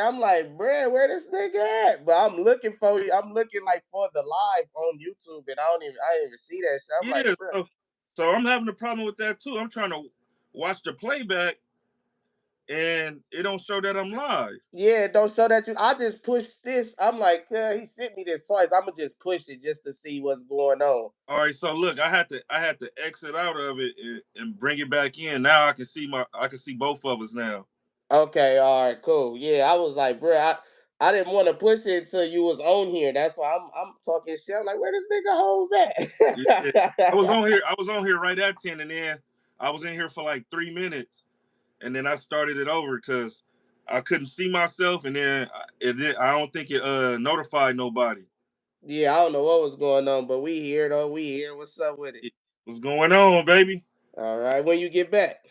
I'm like, bruh, where this nigga at? But I'm looking for you. I'm looking like for the live on YouTube, and I didn't even see that shit. I'm like, Yeah, bruh. so I'm having a problem with that too. I'm trying to watch the playback, and it don't show that I'm live. Yeah, don't show that you. I just pushed this. I'm like, he sent me this twice. I'm gonna just push it just to see what's going on. All right, so look, I had to exit out of it and bring it back in. Now I can see both of us now. Okay, all right, cool. Yeah, I was like, bruh, I didn't want to push it until you was on here. That's why I'm talking shit. I'm like, where this nigga hoes Yeah, I was at? on here. I was on here right at 10, and then I was in here for like 3 minutes, and then I started it over because I couldn't see myself, and then I don't think it notified nobody. Yeah, I don't know what was going on, but we here though. We here. What's up with it? What's going on, baby? All right, when you get back?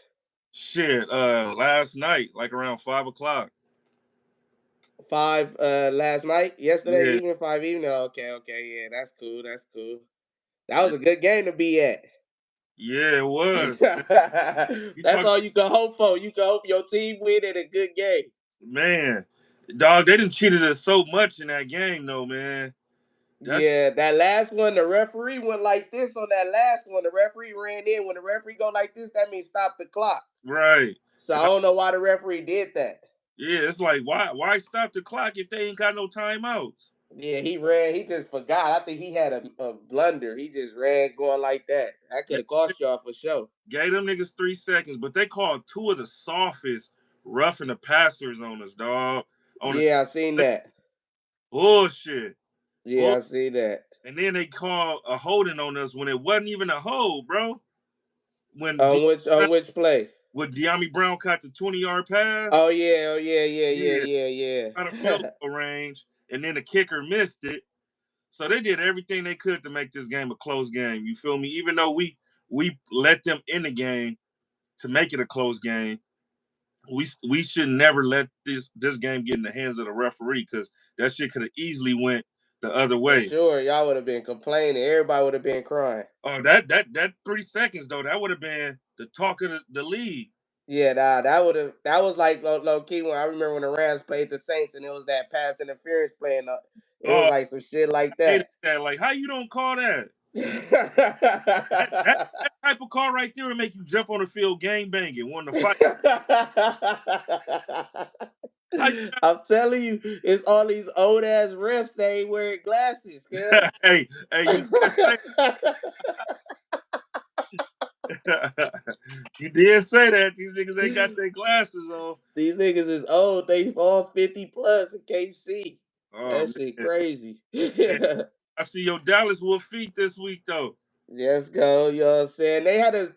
Shit, last night, like around 5 o'clock. 5 last night, yesterday Yeah, evening, 5 evening. Okay, yeah, that's cool. That's cool. That yeah, was a good game to be at. yeah, it was. You That's talk, all you can hope for. You can hope your team win at a good game. man, dog. They didn't cheated us so much in that game, though, man. That's Yeah, that last one, the referee went like this on that last one. The referee ran in. When the referee go like this, that means stop the clock. right. So I don't know why the referee did that. Yeah, it's like why stop the clock if they ain't got no timeouts? Yeah, he ran. He just forgot. I think he had a blunder. He just ran going like that. That could Yeah, have cost y'all for sure. gave them niggas 3 seconds, but they called two of the softest roughing the passers on us, dog. On Yeah, I seen the that. bullshit. Yeah, I seen that. And then they called a holding on us when it wasn't even a hold, bro. When On which play? when De'Ami Brown caught the 20-yard pass, Oh yeah, yeah, out of field yeah. goal range, and then the kicker missed it. So they did everything they could to make this game a close game. You feel me? Even though we let them in the game to make it a close game, we should never let this game get in the hands of the referee because that shit could have easily went the other For way. sure, y'all would have been complaining. Everybody would have been crying. Oh, that 3 seconds though, that would have been the talk of the league. Yeah, nah, that was like low key when I remember when the Rams played the Saints and it was that pass interference playing. It was Oh, like some shit like I hated that. that. Like, how you don't call that? That type of call right there would make you jump on the field gang banging, wanting to fight. How you I'm telling you, it's all these old ass refs. They ain't wearing glasses, cuz. hey, you did say you did say that these niggas ain't got their glasses on. These niggas is old. They all 50 plus and can't see. Oh That shit man, crazy. man. I see your Dallas with feet this week though. Let's go. You know what I'm saying? They had us.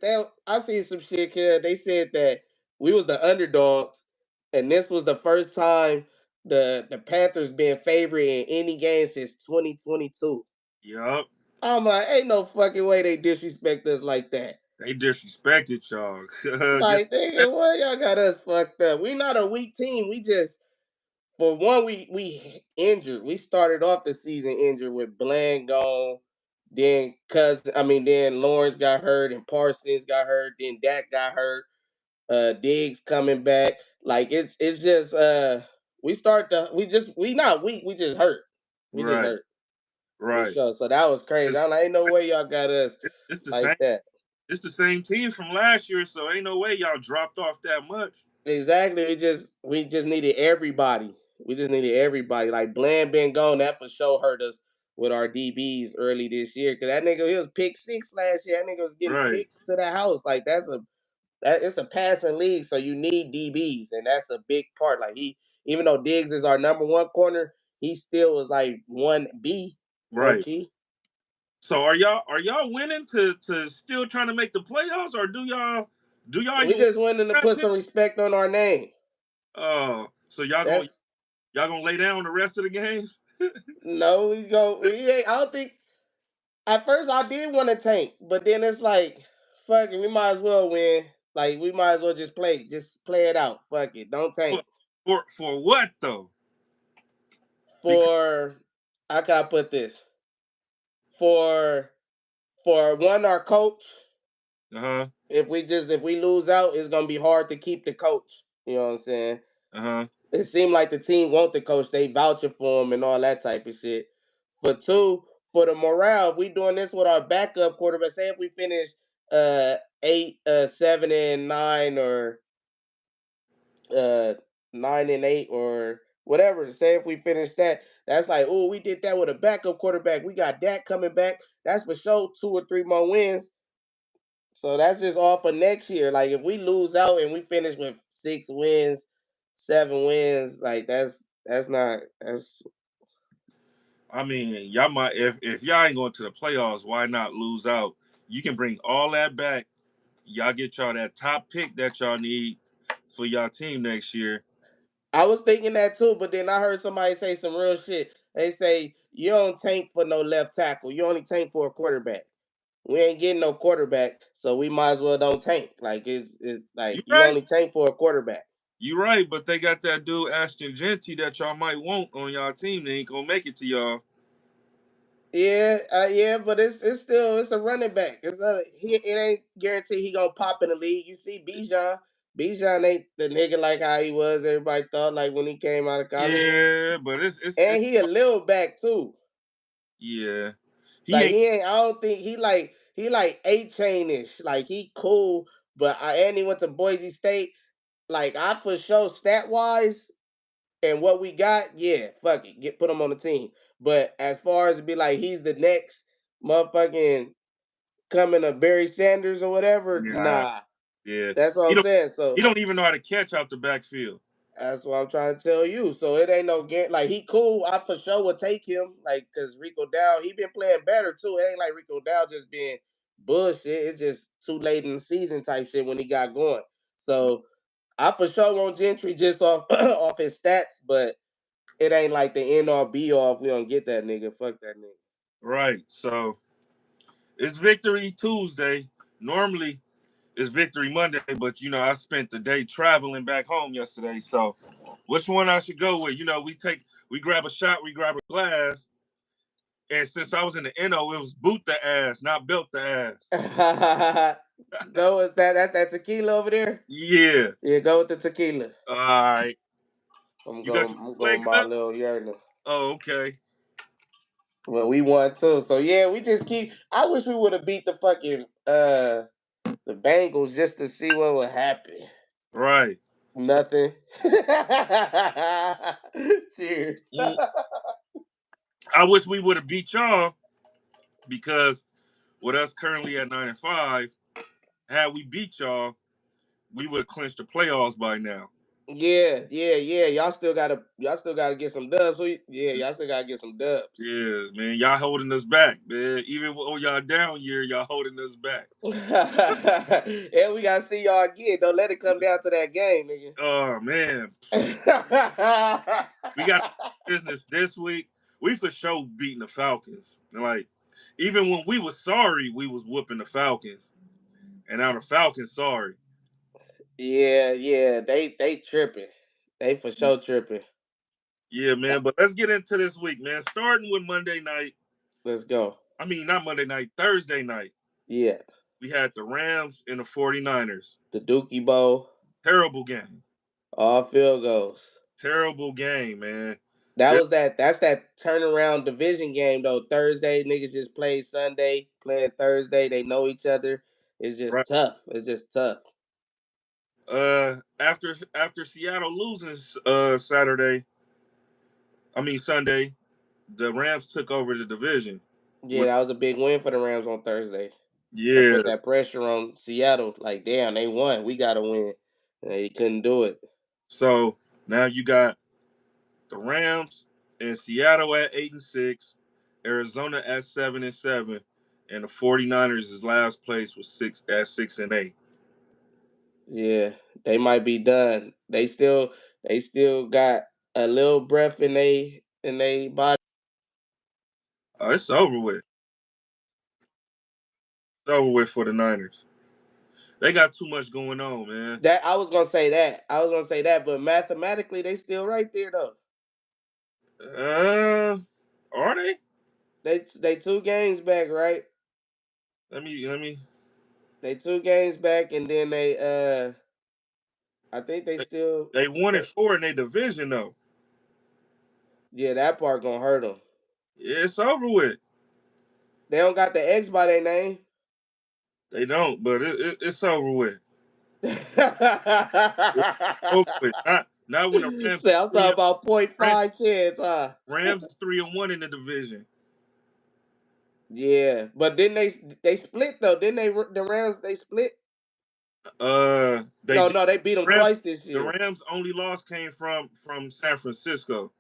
I seen some shit here. They said that we was the underdogs, and this was the first time the Panthers been favored in any game since 2022. Yup. I'm like, ain't no fucking way they disrespect us like that. They disrespected y'all. Just Like, nigga, what y'all got us fucked up? We not a weak team. We just, for one, we injured. We started off the season injured with Bland gone. Then Lawrence got hurt and Parsons got hurt. Then Dak got hurt. Diggs coming back. Like it's just we not weak. We just hurt. We just right, hurt for right. sure. So that was crazy. It's, I'm like, ain't no way y'all got us it's the same. like that. It's the same team from last year, so ain't no way y'all dropped off that much. Exactly. We just needed everybody. We just needed everybody. Like Bland been gone, that for sure hurt us with our DBs early this year. Cause that nigga he was pick six last year. That nigga was getting Right, picks to the house. Like it's a passing league, so you need DBs, and that's a big part. Like even though Diggs is our number one corner, he still was like 1B low right. key. So are y'all winning to still trying to make the playoffs, or do y'all We even just wanted to draft put pick? some respect on our name. So y'all gonna That's y'all gonna lay down the rest of the games? no, we go. We ain't. I don't think. At first, I did want to tank, but then it's like, fuck it, we might as well win. Like we might as well just play it out. Fuck it, don't For tank. for what though? Because For how can I put this? For one, our coach. uh huh If we lose out, it's gonna be hard to keep the coach. You know what I'm saying? uh huh It seemed like the team want the coach. They vouching for him and all that type of shit. For two, for the morale, if we doing this with our backup quarterback, say if we finish 8, 7, and 9, or uh 9 and 8, or whatever. Say if we finish that, that's like, oh, we did that with a backup quarterback. We got that coming back. That's for sure 2 or 3 more wins. So that's just all for next year. Like if we lose out and we finish with 6 wins, 7 wins, like that's not that's I mean, y'all might if y'all ain't going to the playoffs, why not lose out? You can bring all that back. Y'all get y'all that top pick that y'all need for y'all team next year. I was thinking that too, but then I heard somebody say some real shit. They say you don't tank for no left tackle. You only tank for a quarterback. We ain't getting no quarterback, so we might as well don't tank. Like it's You like you right. only tank for a quarterback. You right, but they got that dude Ashton Genty that y'all might want on y'all team. They ain't gonna make it to y'all. Yeah, but it's still it's a running back. It ain't guaranteed he gonna pop in the league. You see, Bijan, Bijan ain't the nigga like how he was. Everybody thought like when he came out of college, Yeah, but it's and he a little back too. yeah. He Like ain't he ain't. I don't think he like 8 chainish. Like he cool, but and he went to Boise State. Like I for sure stat wise and what we got, yeah, fuck it, put him on the team. But as far as to be like he's the next motherfucking coming to Barry Sanders or whatever, nah, nah. yeah. That's what He I'm don't saying. he So don't even know how to catch out the backfield. that's what I'm trying to tell you. So it ain't no like he cool. I for sure would take him. Like cause Rico Dow, he been playing better too. It ain't like Rico Dow just being bullshit. It's just too late in the season type shit when he got going. So I for sure want Gentry just off off his stats, but it ain't like the end all be all if we don't get that nigga. Fuck that nigga. Right. So it's Victory Tuesday. Normally it's Victory Monday, but I spent the day traveling back home yesterday. So which one I should go with? We grab a shot, we grab a glass. And since I was in the NO, it was boot the ass, not belt the ass. Go with that. That's that tequila over there. Yeah. Yeah, go with the tequila. All right. I'm You got going. your I'm play going my cup? little yearning. Oh, okay. Well, we won too. So yeah, we just keep. I wish we would have beat the fucking the Bengals just to see what would happen. Right. So Nothing. Cheers. mm, I wish we would have beat y'all because with us currently at 9-5, had we beat y'all, we would have clinched the playoffs by now. Yeah. Y'all still gotta get some dubs. Yeah, y'all still gotta get some dubs. Yeah, man, y'all holding us back, man. Even on y'all down year, y'all holding us back. And we gotta see y'all again. Don't let it come down to that game, Oh man, nigga. we got business this week. We for sure beating the Falcons. Like even when we was sorry, we was whooping the Falcons, and now the Falcons sorry. Yeah. They tripping. They for sure tripping. Yeah, man. But let's get into this week, man. Starting with Monday night. Let's go. I mean, not Monday night, Thursday night. Yeah. We had the Rams and the 49ers. The Dookie Bowl. Terrible game. All field goals. Terrible game, man. That That, was that's that turnaround division game though. Thursday niggas just played Sunday, playing Thursday. They know each other. It's right. just tough. It's just tough. After Seattle losing Saturday, I mean Sunday, the Rams took over the division. Yeah, With that was a big win for the Rams on Thursday. That put yeah. that pressure on Seattle. Like, damn, they won. We gotta win. And they couldn't do it. So now you got the Rams and Seattle at 8-6, Arizona at 7-7, and the 49ers is last place with 6-8. Yeah, they might be done. They still got a little breath in they body. Oh, it's over with. It's over with for the Niners. They got too much going on, man. That I was gonna say that. I was gonna say that, but mathematically they still right there though. Uh, are they? They 2 games back, right? Let me. They 2 games back, and then I think they They, still. they 'Cause- 1-4 in their division though. Yeah, that part gonna hurt them. Yeah, it's over with. They don't got the X by their name. They don't, but it's over with. It's over with. Not when the Rams Say, I'm talking three about point and five chance, huh? Rams is 3-1 in the division. Yeah, but then they split though. Didn't they? The Rams they split. They No, did. no, they beat them Rams, twice this the year. Rams only loss came from San Francisco.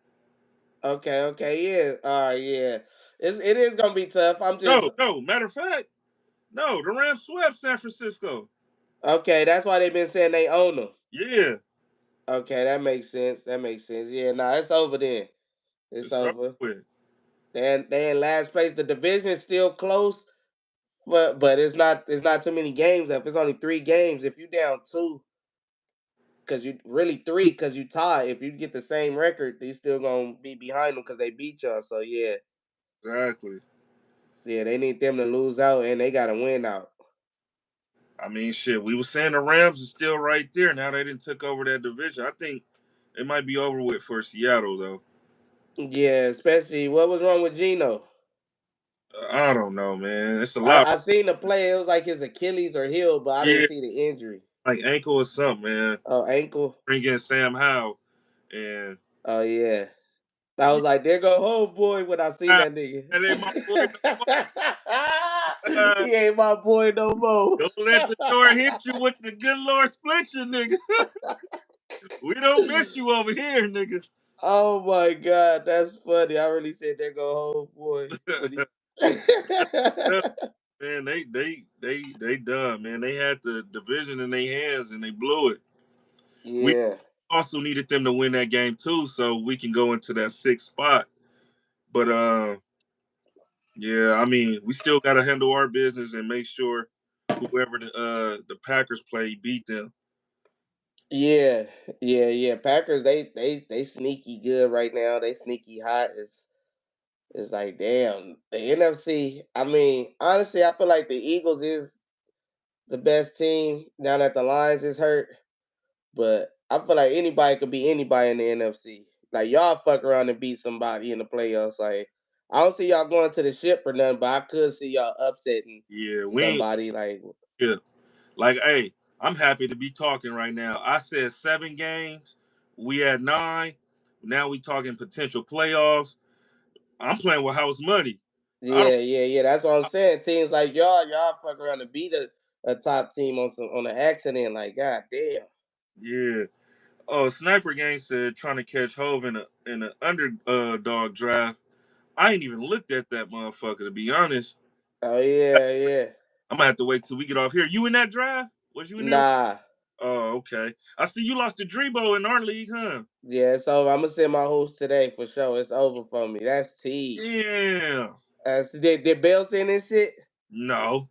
Okay, okay, yeah, all right, yeah. It is gonna be tough. I'm just No. Matter of fact, no. The Rams swept San Francisco. okay. That's why they've been saying they own them. Yeah, Okay, that makes sense. That makes sense. Yeah, nah, it's over then. It's it's over over. with. They in last place. The division is still close, but it's not too many games left. It's only 3 games. If you down two, because you really three, because you tie. If you get the same record, you still gonna be behind them because they beat y'all. So yeah, Exactly. yeah, they need them to lose out and they gotta win out. I mean, shit. We were saying the Rams is still right there. Now they didn't took over that division. I think it might be over with for Seattle though. Yeah, especially what was wrong with Gino. I don't know, man. It's a lot. I seen the play. It was like his Achilles or heel, but I didn't Yeah, see the injury. like ankle or something, man. Oh, ankle. Bring in Sam Howell and Oh yeah. I yeah, was like, there go home boy when I seen that nigga. that ain't my boy no more. He ain't my boy no more. Don't let the door hit you with the good Lord split you, nigga. We don't miss you over here, nigga. Oh my god, that's funny. I really said there go home boy when he. Man, they done, man. They had the division in their hands and they blew it. We Yeah. also needed them to win that game too, so we can go into that sixth spot. But yeah, I mean, we still gotta handle our business and make sure whoever the Packers play beat them. Yeah, yeah. Packers, they sneaky good right now. They sneaky hot. It's like damn the NFC. I mean, honestly, I feel like the Eagles is the best team now that the Lions is hurt. But I feel like anybody could be anybody in the NFC. Like y'all fuck around and beat somebody in the playoffs. Like I don't see y'all going to the ship or nothing, but I could see y'all upsetting Yeah, we ain't somebody. Like yeah. Like, hey, I'm happy to be talking right now. I said 7 games. We had 9. Now we talking potential playoffs. I'm playing with house money. I don't. yeah. That's what I'm saying. Teams like y'all fuck around and beat a top team on an accident. Like god damn. Yeah. Oh, Sniper Gang said trying to catch HOV in an underdog draft. I ain't even looked at that motherfucker to be honest. Oh yeah. I'm gonna have to wait till we get off here. You in that draft? Was you in there? Nah. Oh, okay. I see you lost to Drebo in our league, huh? Yeah, it's over. I'm gonna send my host today for sure. It's over for me. That's T. Yeah. Did Bill send this shit? No.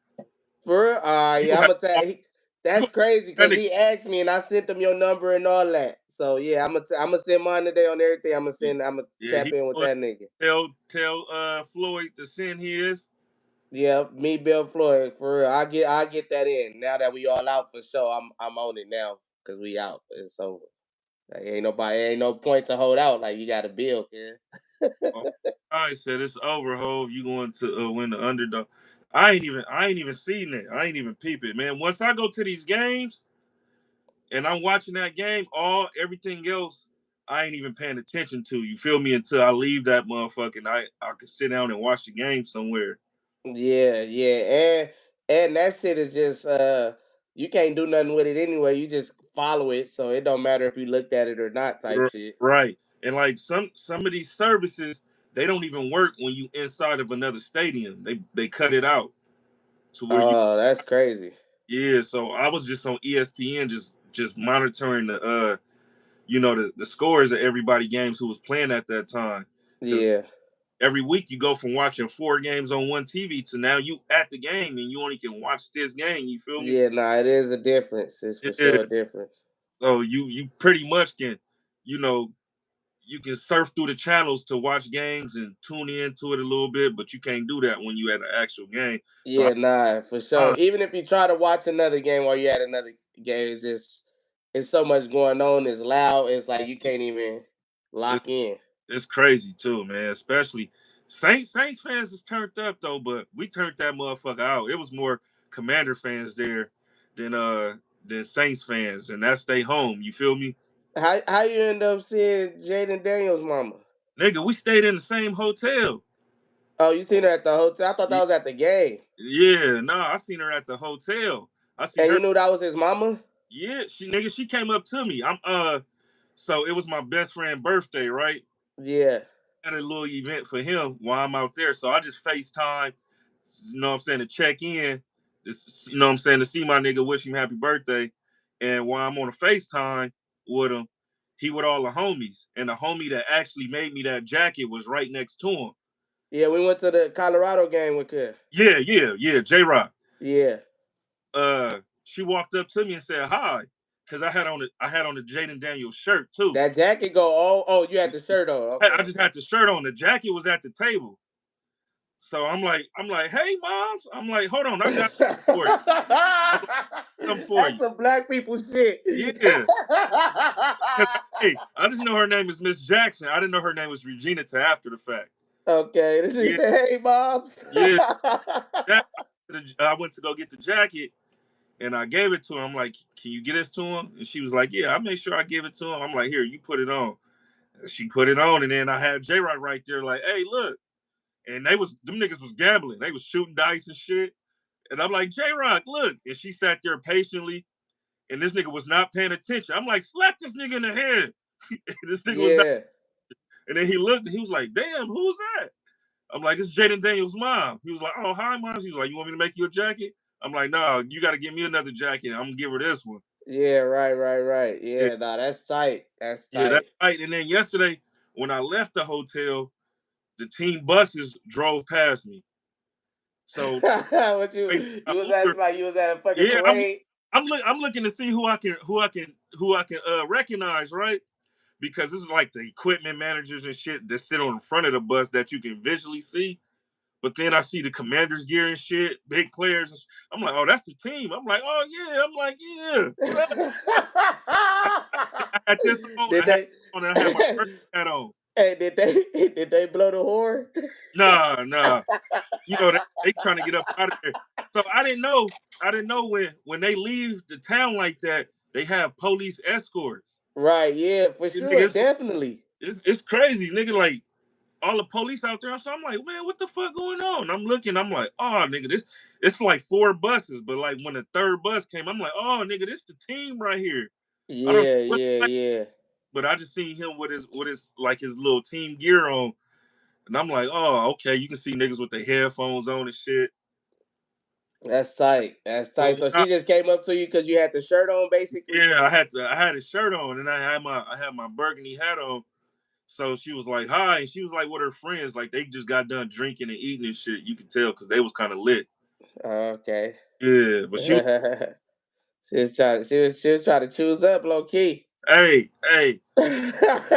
For real? You Yeah, I'm have gonna tell. you That's have crazy that because nigga. he asked me and I sent him your number and all that. So yeah, I'm gonna send mine today on everything. I'm gonna Yeah, tap he in with told- that nigga. tell Floyd to send his. Yeah, me, Bill Floyd, for real. I get that in now that we all out for sure. I'm on it now because we out. It's over. Like, ain't no point to hold out. Like you got to build, kid. Oh, I said it's over, Hove. You going to win the underdog. I ain't even seen it. I ain't even peep it, man. Once I go to these games and I'm watching that game, all everything else I ain't even paying attention to. You feel me? Until I leave that motherfucking I could sit down and watch the game somewhere. Yeah, and that shit is just you can't do nothing with it anyway. You just follow it, so it don't matter if you looked at it or not, type shit. Right. And like some of these services, they don't even work when you inside of another stadium. They cut it out to where you Oh, that's crazy. yeah. So I was just on ESPN just monitoring the scores of everybody games who was playing at that time. Because Yeah, every week you go from watching 4 games on one TV to now you at the game and you only can watch this game. You feel me? yeah. Nah, it is a difference. It's for Yeah. sure a difference. So you pretty much can, you know, you can surf through the channels to watch games and tune into it a little bit, but you can't do that when you at an actual game. So Yeah, nah, for sure. I, Even if you try to watch another game while you at another game, it's just it's so much going on. It's loud. It's like you can't even It's lock in. it's crazy too, man. Especially Saints fans is turned up though, but we turned that motherfucker out. It was more Commander fans there than than Saints fans, and that's they home. You feel me, How you end up seeing Jayden Daniels' mama? nigga? We stayed in the same hotel. Oh, you seen her at the hotel? I thought that was at the game. Yeah, nah, I seen her at the hotel. I seen And you her. knew that was his mama? Yeah, she came up to me. So it was my best friend's birthday, right? Yeah. Had a little event for him while I'm out there. So I just FaceTime, you know what I'm saying, to check in, just, you know what I'm saying, to see my nigga, wish him happy birthday. And while I'm on a FaceTime with him, he with all the homies. And the homie that actually made me that jacket was right next to him. Yeah, we went to the Colorado game with her. Yeah, J Rock. Yeah. She walked up to me and said hi. Cause I had on the Jayden Daniels shirt too. That jacket go, oh, you had the shirt on. I Okay. just had the shirt on. The jacket was at the table. So I'm like, hey, moms. I'm like, hold on, I got something for you. I'm like, something for That's you. some black people shit. Yeah. Cause hey, I just know her name is Miss Jackson. I didn't know her name was Regina till after the fact. Okay. This is Yeah, say, hey, moms. yeah. I went to go get the jacket and I gave it to her. I'm like, can you get this to him? And she was like, yeah, I made sure I give it to him. I'm like, here, you put it on. And she put it on, and then I had J Rock right there, like, hey, look. And them niggas was gambling. They was shooting dice and shit. And I'm like, J Rock, look. And she sat there patiently, and this nigga was not paying attention. I'm like, slap this nigga in the head. This nigga was not. Yeah. And then he looked, and he was like, damn, who's that? I'm like, this is Jayden Daniels' mom. He was like, oh, hi, mom. He was like, you want me to make you a jacket? I'm like, no, you got to give me another jacket. I'm going to give her this one. Yeah, right. Yeah, Yeah, nah, that's tight. That's yeah, that's tight. right. And then yesterday, when I left the hotel, the team buses drove past me. So, What wait, you was at Uber. like you was at a fucking Yeah, parade? I'm looking to see who I can recognize, right? Because this is like the equipment managers and shit that sit on the front of the bus that you can visually see. But then I see the commanders gear and shit, big players. I'm like, oh, that's the team. I'm like, oh yeah. I'm like, yeah. What up? I had this on. Did they I had my first hat on. hey, did they blow the horn? Nah. You know they trying to get up out of there. So I didn't know when they leave the town like that, they have police escorts. Right, yeah, for You nigga, sure, definitely. it's crazy, nigga. Like all the police out there. So I'm like, man, what the fuck going on? I'm looking, I'm like, oh nigga, this it's like 4 buses, but like when the third bus came, I'm like, oh nigga, this the team right here. I don't know Yeah, what, yeah. but I just seen him with his like his little team gear on, and I'm like, oh, okay, you can see niggas with their headphones on and shit. That's tight. That's So tight. So she just came up to you because you had the shirt on, basically. yeah, I had his shirt on and I had my burgundy hat on. So she was like, hi, and she was like with her friends, like they just got done drinking and eating and shit. You could tell because they was kind of lit. Okay. Yeah, but she was, She was trying to choose up low key. hey, I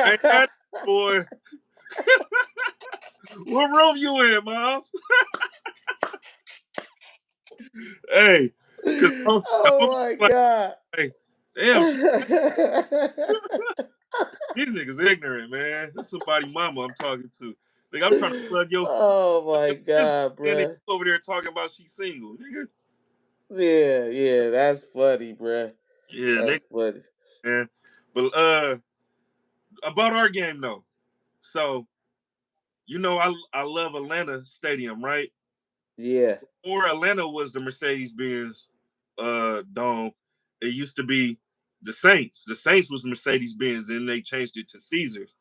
ain't got it, boy. What room you in, mom? Hey, cause Oh my like, god. hey, damn, these niggas ignorant, man. That's somebody mama I'm talking to. Like I'm trying to plug your Oh my this god, and then bruh. you over there talking about she single, nigga. Yeah, that's funny, bruh. Yeah, That's nigga, funny. man. But about our game though. So you know I love Atlanta Stadium, right? Yeah. Or Atlanta was the Mercedes Benz dome. It used to be the Saints. The Saints was Mercedes Benz, then they changed it to Caesars.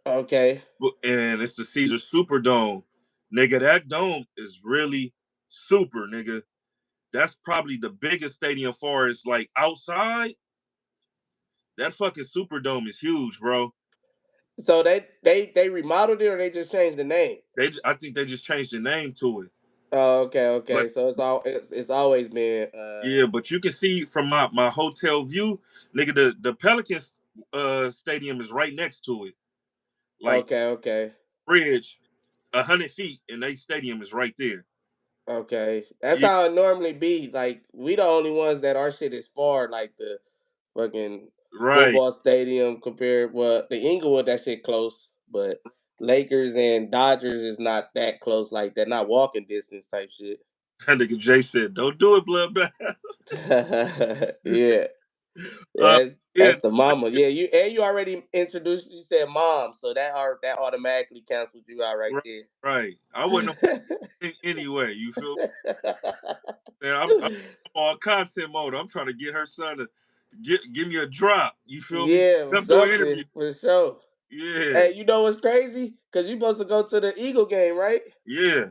Okay. And it's the Caesar Superdome. Nigga, that dome is really super, nigga. That's probably the biggest stadium far as like outside. That fucking Superdome is huge, bro. So they remodeled it or they just changed the name? I think they just changed the name to it. Oh, But okay. So it's always been yeah, but you can see from my hotel view, nigga, the Pelicans stadium is right next to it. Like okay. bridge, 100 feet, and they stadium is right there. Okay. That's Yeah, how it normally be. Like we the only ones that our shit is far, like the fucking Right. football stadium compared. Well, the Inglewood, that shit close, but Lakers and Dodgers is not that close like that. Not walking distance type shit. That nigga Jay said, "Don't do it, bloodbath." Yeah, Uh, yeah, yeah, that's the mama. Yeah, you already introduced. You said mom, so that automatically cancels you out right right, right. I wouldn't have anyway. You feel me? I'm on content mode. I'm trying to get her son to give me a drop. You feel me? Yeah, Come do an interview. something for sure. Yeah, Hey, you know what's crazy? Cause you supposed to go to the Eagle game, right? yeah.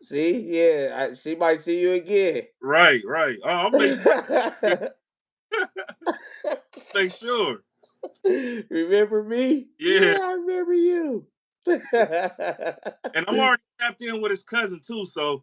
See, yeah, she might see you again. Right, right. I'll make sure. Remember me? Yeah, Yeah, I remember you. and I'm already tapped in with his cousin too. So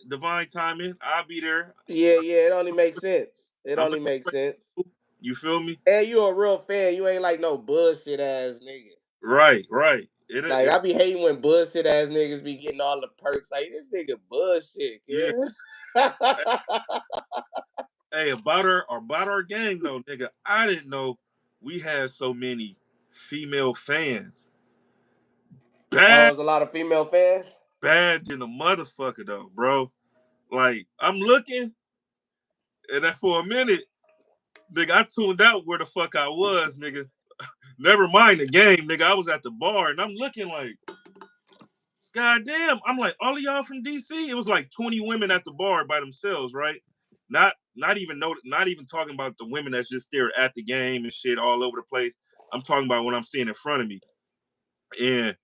divine timing. I'll be there. Yeah, yeah, it only makes sense. It I'm in only makes the sense. place. You feel me? And you a real fan. You ain't like no bullshit ass nigga. Right, right. Like I be hating when bullshit ass niggas be getting all the perks. Like this nigga bullshit, Yeah. yeah. Hey, about our game though, nigga. I didn't know we had so many female fans. Oh, Bad, there's a lot of female fans. bad than a motherfucker though, bro. Like I'm looking, and then for a minute, nigga, I tuned out where the fuck I was, nigga. Never mind the game, nigga. I was at the bar, and I'm looking like, God damn. I'm like, all of y'all from DC? It was like 20 women at the bar by themselves, right? Not even talking about the women that's just there at the game and shit all over the place. I'm talking about what I'm seeing in front of me. And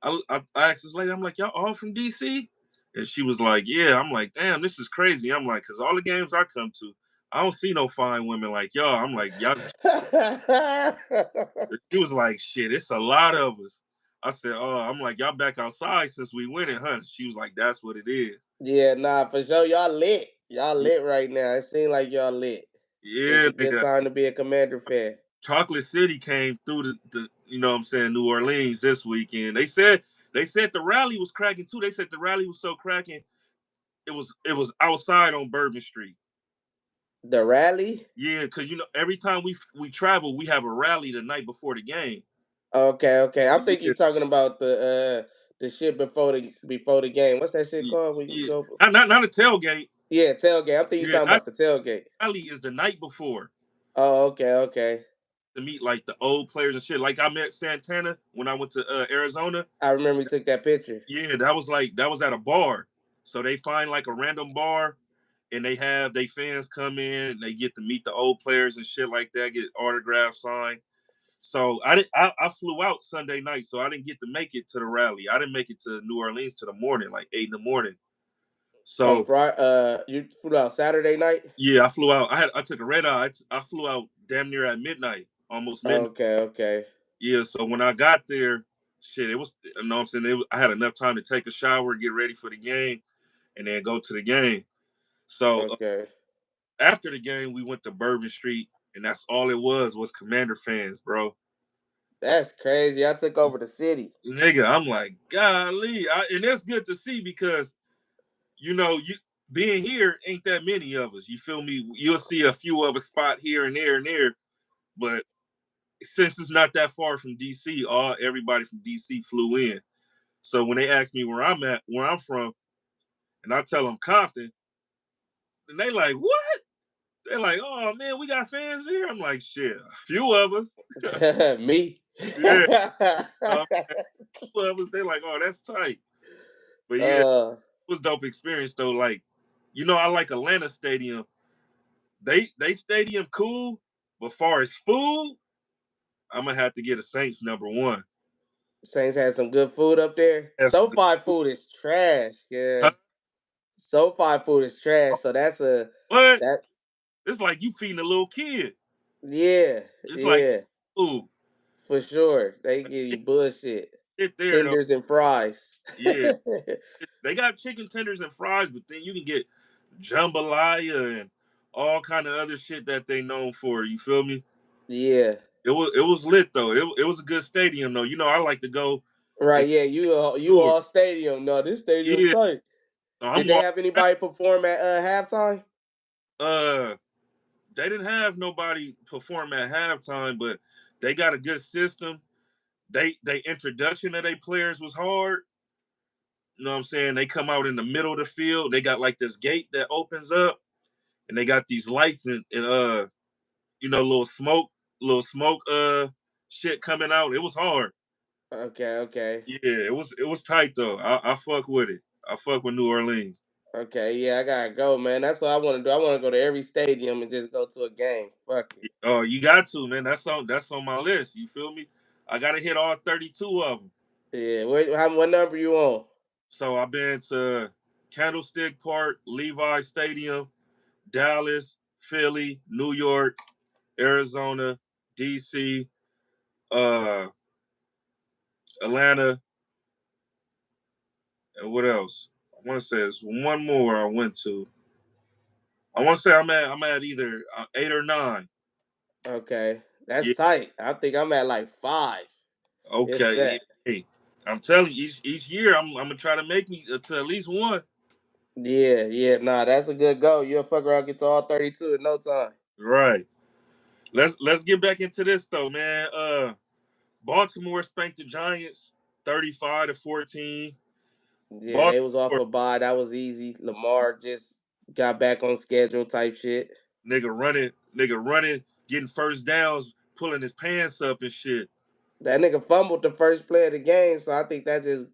I asked this lady, I'm like, y'all all from DC? And she was like, yeah. I'm like, damn, this is crazy. I'm like, because all the games I come to, I don't see no fine women like y'all. I'm like, y'all. She was like, shit, it's a lot of us. I said, oh, I'm like, y'all back outside since we went it, huh? She was like, that's what it is. Yeah, nah, for sure. Y'all lit. Y'all lit right now. It seems like y'all lit. It's Yeah, a good nigga. time to be a Commander fan. Chocolate City came through the you know what I'm saying, New Orleans this weekend. They said the rally was cracking too. They said the rally was so cracking, it was outside on Bourbon Street. The rally? Yeah, because every time we travel, we have a rally the night before the game. Okay, okay. I'm thinking Yeah, you're talking about the shit before the game. What's that shit yeah, called when you yeah. go? Not a tailgate. Yeah, tailgate. I'm thinking you're Yeah, talking about the tailgate. rally is the night before Oh, okay, okay. to meet like the old players and shit. Like I met Santana when I went to Arizona. I remember we took that picture. Yeah, that was at a bar. So they find like a random bar and they have they fans come in and they get to meet the old players and shit like that, get autographs signed. So I flew out Sunday night, so I didn't get to make it to the rally. I didn't make it to New Orleans to the morning, like 8 in the morning. On So Friday, you flew out Saturday night. yeah, I flew out. I took a red eye. I flew out damn near at midnight, almost midnight. Okay, okay, Yeah, so when I got there, shit, it was you know what I'm saying, I had enough time to take a shower, get ready for the game, and then go to the game. So okay. after the game, we went to Bourbon Street, and that's all it was Commander fans, bro. That's crazy. I took over the city. Nigga, I'm like, golly, and that's good to see because you being here ain't that many of us. You feel me? You'll see a few of a spot here and there, but since it's not that far from DC, everybody from DC flew in. So when they ask me where I'm from, and I tell them Compton, and they like, what? They're like, oh man, we got fans here. I'm like, shit, a few of us. Me. Yeah, a few of us. They like, oh, that's tight. But yeah, it uh, was dope experience though. Like, I like Atlanta Stadium. They stadium cool, but far as food, I'm gonna have to get a Saints number one. Saints had some good food up there. Have some good SoFi food. food is trash. Yeah, Huh? SoFi food is trash. So that's a But that. it's like you feeding a little kid. Yeah, It's like, yeah, ooh, for sure. They give you bullshit. get there though. Tenders and fries. Yeah, they got chicken tenders and fries, but then you can get jambalaya and all kind of other shit that they known for. You feel me? Yeah. It was lit though. It was a good stadium though. I like to go and Right. Yeah. You all tour. stadium. No, this stadium Yeah, tight. so I'm Did they walking have around. anybody perform at halftime? Uh, they didn't have nobody perform at halftime, but they got a good system. They introduction of their players was hard. You know what I'm saying? They come out in the middle of the field. They got like this gate that opens up, and they got these lights and little smoke shit coming out. It was hard. Okay, okay. Yeah, it was tight though. I fuck with it. I fuck with New Orleans. Okay, yeah, I gotta go, man. That's what I want to do. I want to go to every stadium and just go to a game. Fuck it. Oh, you got to, man. That's on my list. You feel me? I gotta hit all 32 of them. Yeah, what number you on? So I've been to Candlestick Park, Levi Stadium, Dallas, Philly, New York, Arizona, DC, uh, Atlanta, and what else? I want to say there's one more I went to. I want to say I'm at either 8 or 9. Okay, that's Yeah. tight. I think I'm at like 5. If Okay. that. Hey, I'm telling you, each year I'm gonna try to make me to at least one. Yeah, yeah, nah, that's a good go. You'll fuck around, get to all 32 in no time. Right. Let's get back into this though, man. Baltimore spanked the Giants 35-14. Yeah, they was off Baltimore a bye. That was easy. Lamar just got back on schedule type shit. nigga running, getting first downs, pulling his pants up and shit. That nigga fumbled the first play of the game, so I think that just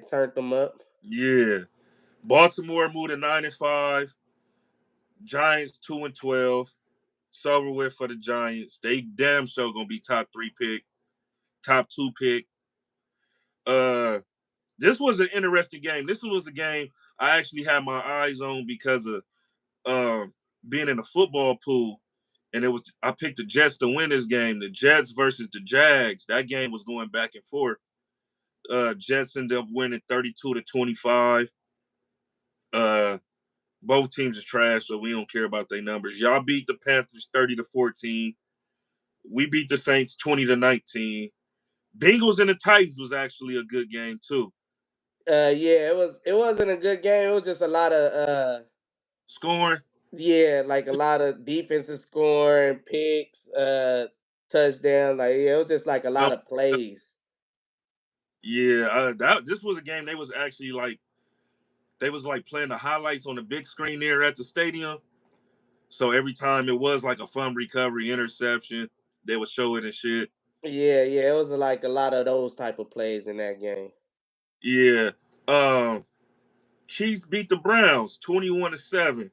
turned them up. Yeah. Baltimore moved to 9-5. Giants 2-12. It's over with for the Giants. They damn sure gonna be top 3 pick, top 2 pick. Uh, this was an interesting game. This was a game I actually had my eyes on because of being in a football pool, and I picked the Jets to win this game. The Jets versus the Jags. That game was going back and forth. Jets ended up winning 32-25. Uh, both teams are trash, so we don't care about their numbers. Y'all beat the Panthers 30-14. We beat the Saints 20-19. Bengals and the Titans was actually a good game too. Yeah, it wasn't a good game. It was just a lot of Scoring, yeah, like a lot of defensive scoring, picks, touchdown. Like yeah, it was just like a no, lot of plays. yeah, this was a game they was like playing the highlights on the big screen there at the stadium. So every time it was like a fun recovery interception, they would show it and shit. Yeah, yeah, it was like a lot of those type of plays in that game. Yeah. Um, Chiefs beat the Browns 21-7.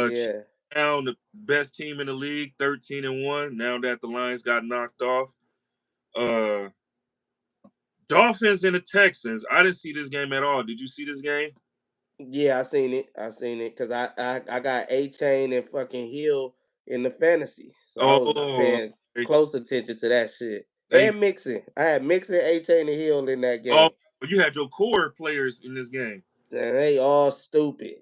Chiefs Yeah. now the best team in the league, 13-1. Now that the Lions got knocked off. Uh, Dolphins and the Texans. I didn't see this game at all. Did you see this game? Yeah, I seen it. I seen it because I got A Chain and fucking Hill in the fantasy, so I was Oh, paying okay. close attention to that shit. They And mixing, I had mixing A Chain and Hill in that oh game. you had your core players in this game. And they all stupid.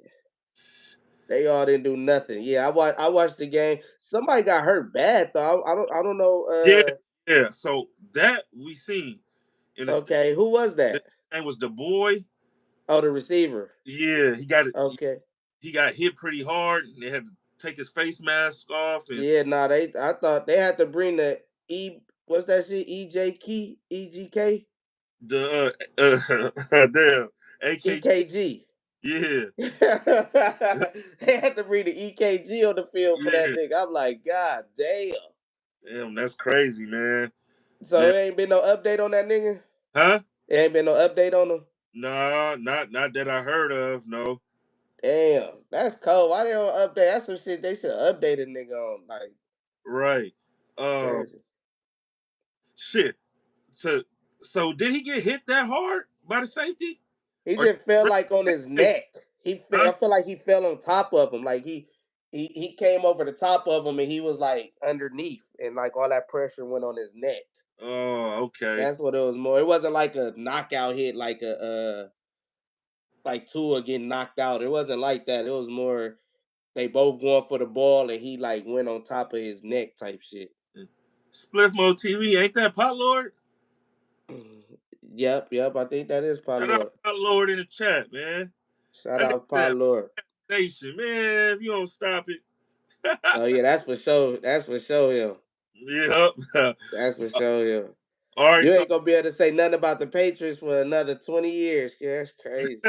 They all didn't do nothing. Yeah, I watched the game. Somebody got hurt bad though. I don't know. Yeah, yeah. So that we seen in the Okay, who was his that? name was the boy. Oh, the receiver. Yeah, Okay. he got hit pretty hard. And they had to take his face mask off and Yeah, nah, I thought they had to bring the what's that shit? EGK? damn AKG. EKG. Yeah, They had to bring the EKG on the field for that yeah. nigga. I'm like, God damn. Damn, that's crazy, man. So Man, it ain't been no update on that nigga? huh? It ain't been no update on him? Nah, not that I heard of. No, Damn. That's cold. Why they don't update? That's some shit they should update a nigga on. Like, right. Um, crazy. shit. So, so did he get hit that hard by the safety? He Or just fell like on his neck. huh? I feel like he fell on top of him. Like he came over the top of him and he was like underneath and like all that pressure went on his neck. Oh, okay. That's what it was more. It wasn't like a knockout hit like a like Tua getting knocked out. It wasn't like that. It was more they both going for the ball and he like went on top of his neck type shit. Spliffmo TV, ain't that Pot Lord? Yep, yep. I think that is Pot Shout out Lord. Pot Lord in the chat, man. Shout That nigga out Pot said Lord. nation, man. If you don't stop it, Oh yeah, that's for sure. That's for sure him. Yep. That's for sure him. All right, You so ain't gonna be able to say nothing about the Patriots for another 20 years. Yeah, that's crazy.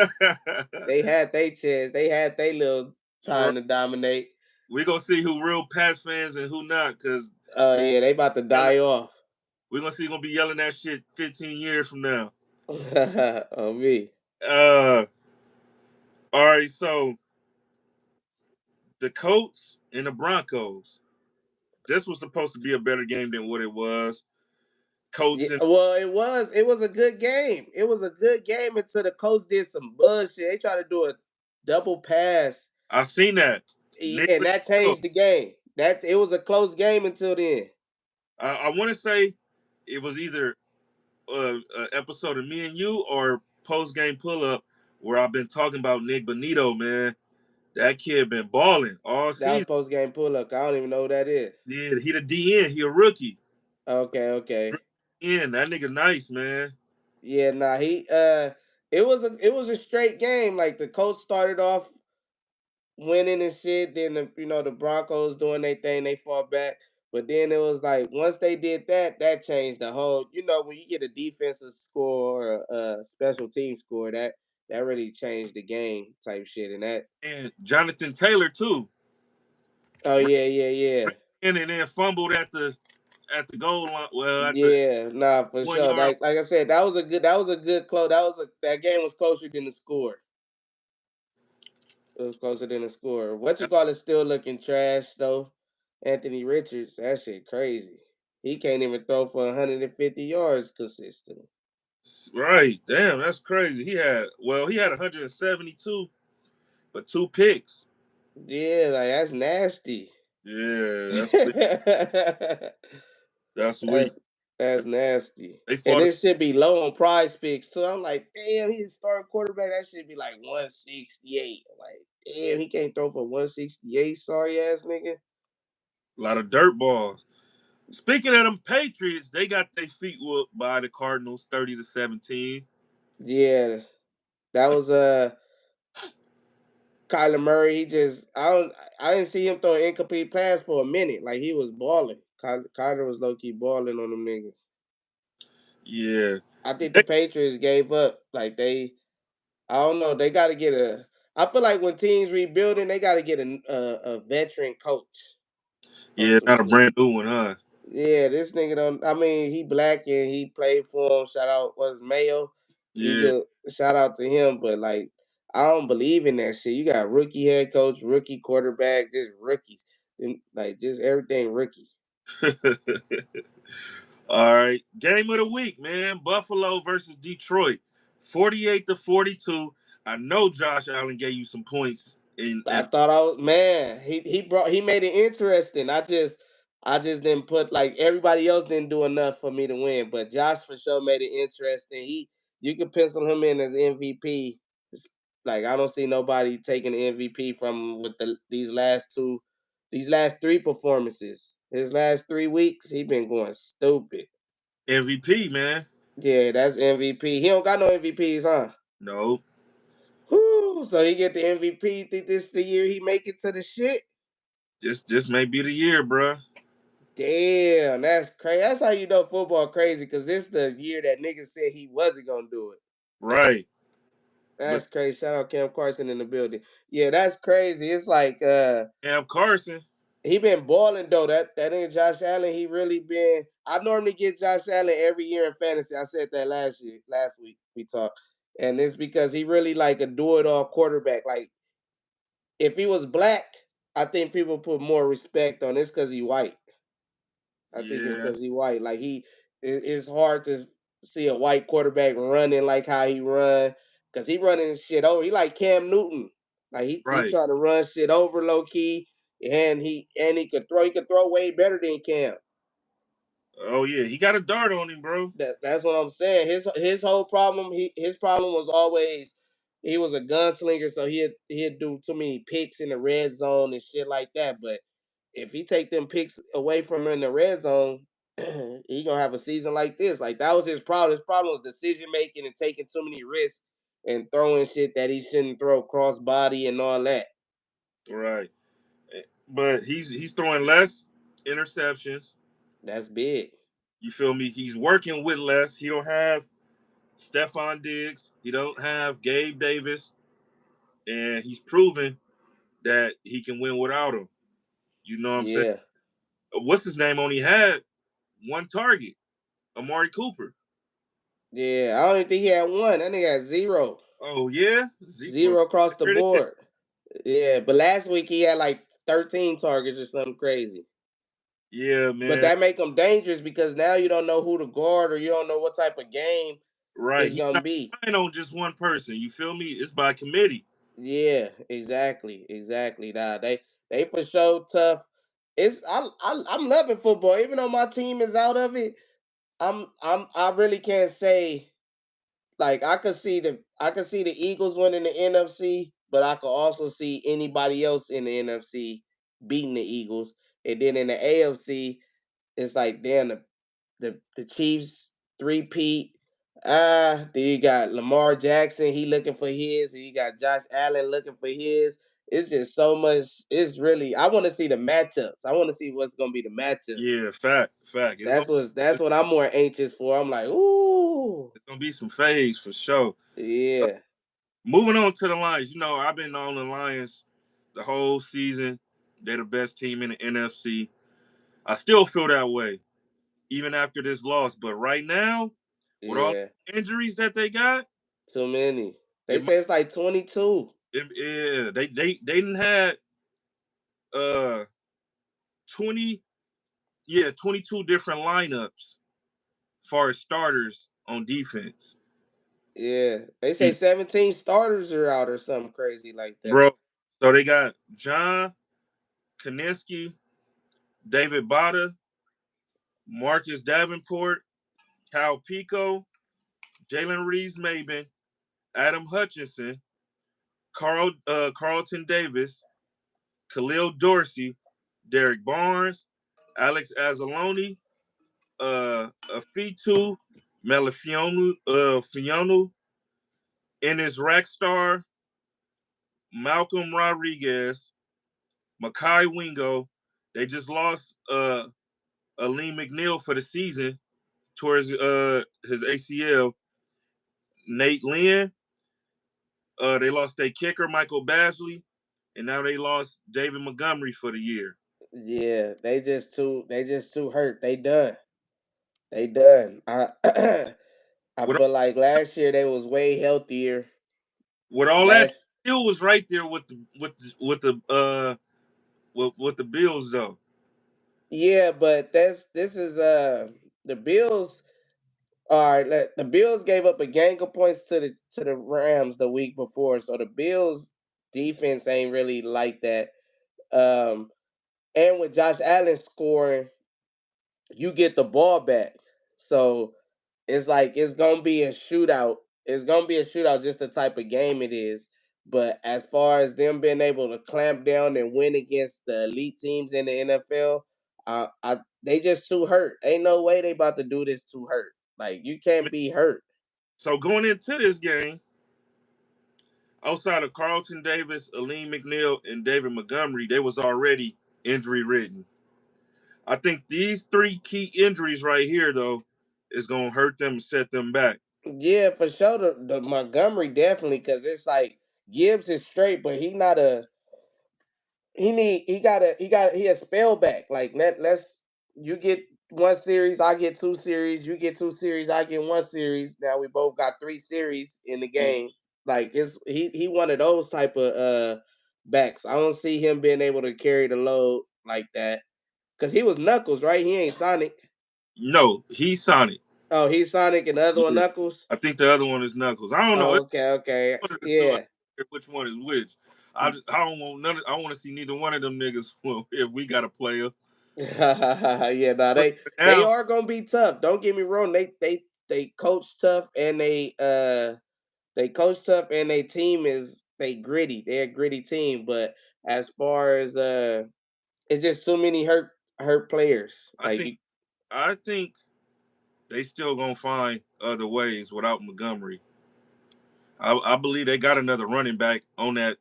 They had their chance. They had their little time to dominate. we gonna see who real Pats fans and who not, because Oh yeah, they about to die off. we're gonna see who gonna be yelling that shit 15 years from now. On me. Uh, all right, so the Colts and the Broncos. This was supposed to be a better game than what it was. Yeah, Colts and well, it was a good game. It was a good game until the coach did some bullshit. They tried to do a double pass, I've seen that. Nick and that Benito. changed the game. That it was a close game until then. I want to say it was either an episode of Me and You or post game pull up where I've been talking about Nick Benito, man. That kid been balling all That was season. post game pull up. I don't even know who that is. Yeah, he the DN. He a rookie. Okay, okay. DN. That nigga nice, man. Yeah, nah, it was a straight game. Like the coach started off winning and shit. Then the Broncos doing their thing, they fought back. But then it was like once they did that, that changed the whole. When you get a defensive score or a special team score, that really changed the game type shit. And that, And Jonathan Taylor too. oh yeah, yeah, yeah, And then fumbled at the goal line. Well, at the yeah, nah, for one sure. yard. Like I said, that was a good close. That game was closer than the score. It was closer than the score. What you call it still looking trash though. Anthony Richards, that shit crazy. He can't even throw for 150 yards consistently. Right. Damn, that's crazy. He had 172, but two picks. Yeah, like that's nasty. Yeah, that's weak. that's That's weak. that's nasty. They And fought. it should be low on prize picks too. I'm like, damn, he's starting quarterback. That should be like 168. Like, damn, he can't throw for 168. Sorry ass nigga. A lot of dirt balls. Speaking of them Patriots, they got their feet whooped by the Cardinals, 30-17. Yeah, that was Kyler Murray. I didn't see him throw an incomplete pass for a minute. Like he was balling. Kyler was low key balling on them niggas. Yeah, I think the they, Patriots gave up. I don't know. They got to get a. I feel like when teams rebuilding, they got to get a veteran coach or yeah, some not a shit. brand new one, huh? Yeah, this nigga don't. I mean, he black and he played for him. Shout out was Mayo. He Yeah, good. Shout out to him. But like, I don't believe in that shit. You got rookie head coach, rookie quarterback, just rookies, and like just everything rookie. All right. Game of the week, man. Buffalo versus Detroit. 48-42. I know Josh Allen gave you some points I in thought I was man. He made it interesting. I just didn't put like everybody else didn't do enough for me to win, but Josh for sure made it interesting. You could pencil him in as MVP. Like I don't see nobody taking the MVP from him with these last three performances. His last 3 weeks, he been going stupid. MVP, man. Yeah, that's MVP. He don't got no MVPs, huh? No. Whoo, so he get the MVP. Think this the year he make it to the shit? This may be the year, bruh. Damn, that's crazy. That's how you know football crazy, because this the year that niggas said he wasn't gonna do it. Right. But That's crazy. Shout out Cam Carson in the building. Yeah, that's crazy. It's like Cam Carson, he been balling though. That nigga Josh Allen, he really been. I normally get Josh Allen every year in fantasy. I said that last week we talked, and it's because he really like a do it all quarterback. Like if he was black, I think people put more respect on this because he white. I think it's yeah, because he white. Like it's hard to see a white quarterback running like how he run, because he running shit over. He like Cam Newton. Like he right. trying to run shit over low key, and he could throw. He could throw way better than Cam. Oh yeah, he got a dart on him, bro. That's what I'm saying. His whole problem. His problem was always he was a gunslinger, so he'd do too many picks in the red zone and shit like that. But if he take them picks away from him in the red zone, he gonna have a season like this. Like that was his problem. His problem was decision making and taking too many risks and throwing shit that he shouldn't throw, cross body and all that. Right. but he's throwing less interceptions. That's big. You feel me? He's working with less. He don't have Stephon Diggs. He don't have Gabe Davis, and he's proven that he can win without him. You know what I'm saying? Yeah. What's his name? Only had one target, Amari Cooper. Yeah. I don't even think he had one. That nigga had zero. Oh yeah, well, Zero across the there it is. board. Yeah. But last week he had like 13 targets or something crazy. Yeah, But man. that make him dangerous because now you don't know who to guard or you don't know what type of game Right. it's He's gonna not be. relying on just one person. You feel me? It's by committee. Yeah, exactly, exactly. Nah, they for sure tough. I'm loving football, even though my team is out of it. I really can't say like I could see the Eagles winning the NFC, but I could also see anybody else in the NFC beating the Eagles, and then in the AFC, it's like damn the Chiefs three-peat. Then you got Lamar Jackson, he looking for his, and you got Josh Allen looking for his. It's just so much. It's really I want to see the matchups. I want to see what's gonna be the matchups. Yeah, fact. That's what I'm more anxious for. I'm like, ooh, It's gonna be some phase for sure. yeah, Moving on to the Lions. You know, I've been on the Lions the whole season. They're the best team in the NFC. I still feel that way, even after this loss. But right now, with all yeah, the injuries that they got, too many. They it might say it's like 22. yeah, they didn't had 20 22 different lineups for starters on defense. Yeah, they say 17 starters are out or something crazy like that. Bro. So they got John Kaninsky, David Bada, Marcus Davenport, Cal Pico, Jalen Reeves Maben, Adam Hutchinson, Carlton Davis, Khalil Dorsey, Derek Barnes, Alex Azaloni, Afitu Melifionu, Fionu, Ennis Rackstar, Malcolm Rodriguez, Makai Wingo. They just lost Aleem McNeil for the season towards his ACL. Nate Lynn. They lost their kicker Michael Basley, and now they lost David Montgomery for the year. Yeah, they just too hurt. They done. They done. I I With feel like last year they was way healthier. with all that, Last still was right there with the Bills though. yeah, but this is the Bills all right, the Bills gave up a gang of points to the Rams the week before, so the Bills defense ain't really like that. Um and with Josh Allen scoring, you get the ball back. So it's like it's gonna be a shootout. It's gonna be a shootout, just the type of game it is. But as far as them being able to clamp down and win against the elite teams in the NFL, they just too hurt. Ain't no way they about to do this too hurt. Like you can't be hurt. So going into this game, outside of Carlton Davis, Aleem McNeil, and David Montgomery, they was already injury ridden. I think these three key injuries right here, though, is gonna hurt them and set them back. Yeah, for sure. The Montgomery definitely because it's like Gibbs is straight, but he a spell back. Like let's you get one series, I get two series, you get two series, I get one series. Now we both got three series in the game. Like it's he one of those type of backs. I don't see him being able to carry the load like that. Cause he was Knuckles, right? He ain't Sonic. No, he's Sonic. Oh, he's Sonic and the other one Yeah, Knuckles. I think the other one is Knuckles. I don't know. Oh, It's okay, okay. one of the two. I don't Yeah. care which one is which. I don't want none. I want to see neither one of them niggas. Well, if we got a player, Yeah, no, but they now are gonna be tough. Don't get me wrong. They coach tough and they coach tough and they team is they gritty. They're a gritty team. But as far as it's just too many hurt players. I Like think you, I think they still gonna find other ways without Montgomery. I believe they got another running back on that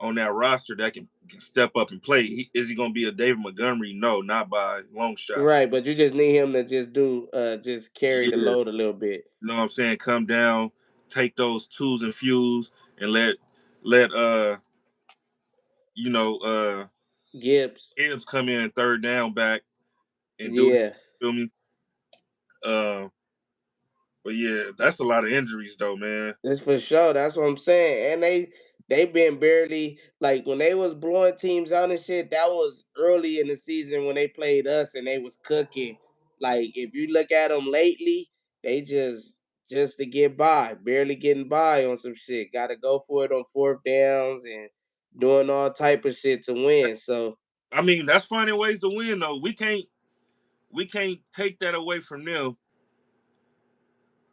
on that roster that can step up and play. Is he going to be a David Montgomery? No, not by a long shot. Right, but you just need him to just carry the Yeah, load a little bit. you know what I'm saying? Come down, take those twos and fews, and let you know Gibbs. Gibbs come in third down back and do his, Yeah. feel me? Uh, but yeah, that's a lot of injuries though, man. That's for sure. That's what I'm saying. And they been barely like when they was blowing teams out and shit. That was early in the season when they played us and they was cooking. Like if you look at them lately, they just to get by, barely getting by on some shit. Got to go for it on fourth downs and doing all type of shit to win. So I mean, that's finding ways to win though. We can't take that away from them,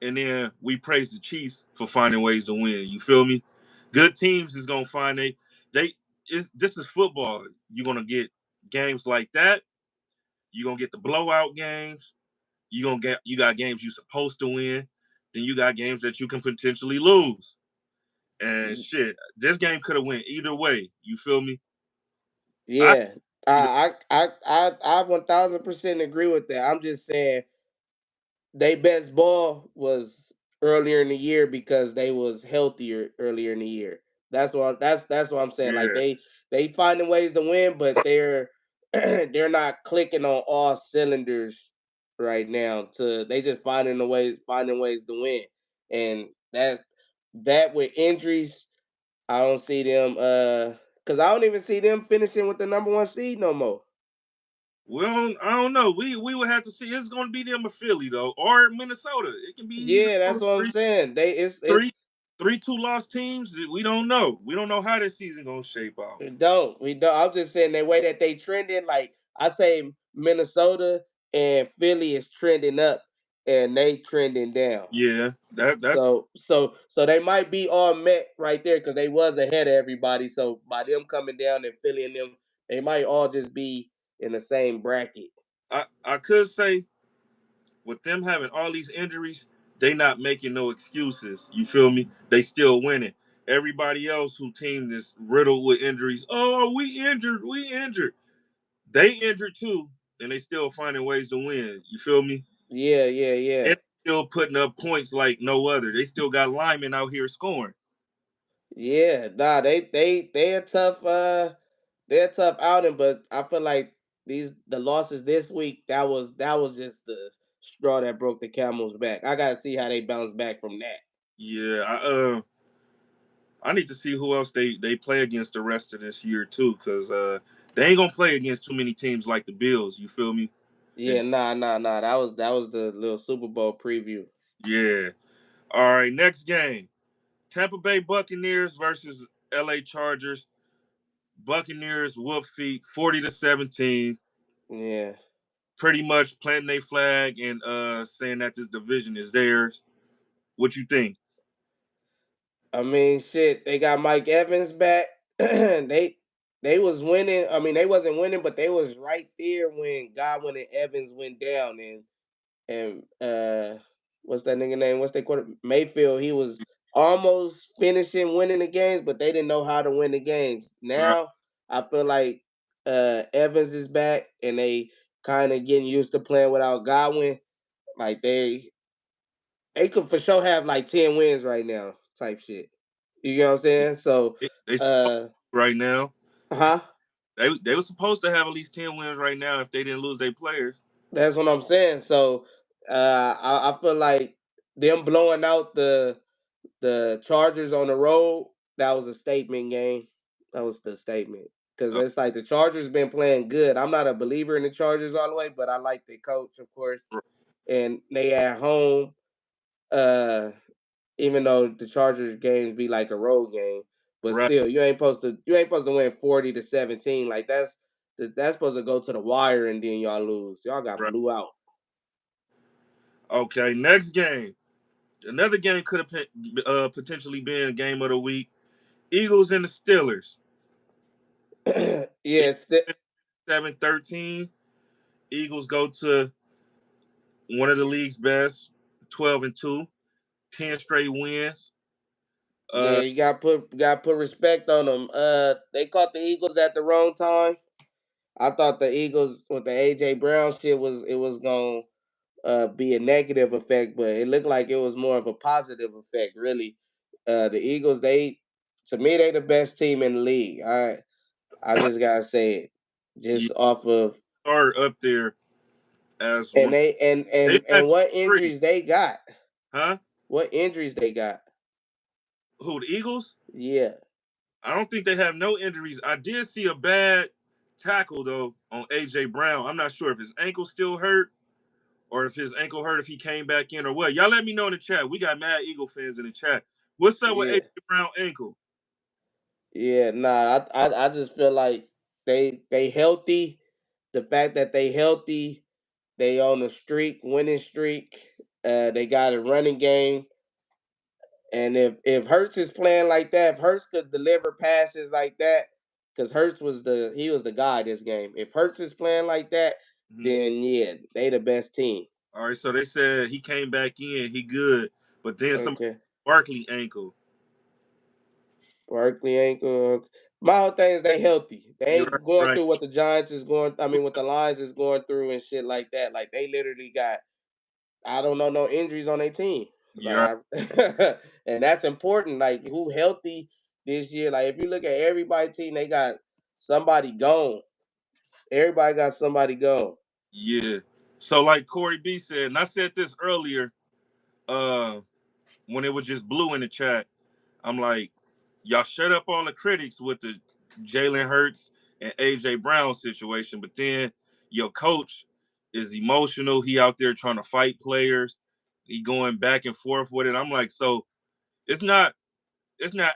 and then we praise the Chiefs for finding ways to win. You feel me? Good teams is gonna find they this is football. You're gonna get games like that. You're gonna get the blowout games. You got games you're supposed to win. Then you got games that you can potentially lose. And shit, this game could have went either way. You feel me? I yeah, either I 1000% agree with that. I'm just saying they best ball was earlier in the year because they was healthier earlier in the year. That's what I'm saying. Like yeah. they finding ways to win, but they're they're not clicking on all cylinders right now. To they just finding ways to win, and that with injuries, I don't see them. Because I don't even see them finishing with the number one seed no more. Well, I don't know. We would have to see. It's going to be them or Philly though, or Minnesota. It can be either Yeah, one that's of what I'm three, saying. three, three two lost teams. We don't know. We don't know how this season going to shape out. We don't. I'm just saying the way that they trending. Like I say, Minnesota and Philly is trending up, and they trending down. Yeah, that's So they might be all met right there because they was ahead of everybody. So by them coming down and Philly and them, they might all just be in the same bracket. I could say with them having all these injuries, they not making no excuses. You feel me? They still winning. Everybody else who team is riddled with injuries. Oh, we injured. We injured. They injured too, and they still finding ways to win. You feel me? Yeah, yeah, yeah, And still putting up points like no other. They still got linemen out here scoring. yeah. Nah, they a tough. They're a tough outing, but I feel like the losses this week that was just the straw that broke the camel's back. I gotta see how they bounce back from that. Yeah, I need to see who else they play against the rest of this year too, because they ain't gonna play against too many teams like the Bills. You feel me? Yeah, And nah. That was the little Super Bowl preview. yeah. All right, next game. Tampa Bay Buccaneers versus LA Chargers. Buccaneers whoop feet 40-17. Yeah, Pretty much planting their flag and saying that this division is theirs. What you think? I mean, shit. They got Mike Evans back. They was winning. I mean, they wasn't winning, but they was right there when Godwin and Evans went down, and what's that nigga name? What's that quarter? Mayfield. He was almost finishing winning the games, but they didn't know how to win the games. Right. Now I feel like Evans is back, and they kind of getting used to playing without Godwin. Like they could for sure have like 10 wins right now, type shit. You know what I'm saying? So, They uh, right now. huh? They were supposed to have at least 10 wins right now if they didn't lose their players. That's what I'm saying. So, I feel like them blowing out the Chargers on the road, that was a statement game. That was the statement. Because Uh, it's like the Chargers been playing good. I'm not a believer in the Chargers all the way, but I like the coach, of course. And they at home, uh, even though the Chargers games be like a road game, but right, still, you ain't supposed to win 40-17. Like that's supposed to go to the wire and then y'all lose. Y'all got right. blew out. Okay, next game. Another game could have potentially been a game of the week. Eagles and the Steelers. Yeah, 7-13. Eagles go to one of the league's best, 12-2, 10 straight wins. Yeah, you got put respect on them. They caught the Eagles at the wrong time. I thought the Eagles with the AJ Brown shit was gonna be a negative effect, but it looked like it was more of a positive effect. Really, the Eagles, to me, they the best team in the league. I just gotta say it, You just off of are up there as and one. they and They and had and top what three, injuries they got? huh? What injuries they got? Who, the Eagles? Yeah, I don't think they have no injuries. I did see a bad tackle though on AJ Brown. I'm not sure if his ankle still hurt or if his ankle hurt if he came back in or what. Y'all let me know in the chat. We got mad Eagle fans in the chat. What's up with yeah, AJ Brown ankle? yeah. Nah, I just feel like they healthy. The fact that they healthy, they on a streak, winning streak. They got a running game. And if Hurts is playing like that, if Hurts could deliver passes like that, because Hurts was the guy this game. If Hurts is playing like that, Mhm. then yeah, they the best team. All right, so they said he came back in, he good, but then some Okay. Barkley ankle. Barkley ankle. My whole thing is they healthy. They You're ain't going right. through what the Giants is going. I mean, what the Lions is going through and shit like that. Like they literally got. I don't know no injuries on their team. Like You're and that's important. Like who healthy this year? Like if you look at everybody's team, they got somebody gone. Everybody got somebody gone. yeah. So like Corey B said, and I said this earlier, uh, when it was just blue in the chat. I'm like, y'all shut up all the critics with the Jalen Hurts and AJ Brown situation, but then your coach is emotional. He out there trying to fight players. He going back and forth with it. I'm like, so it's not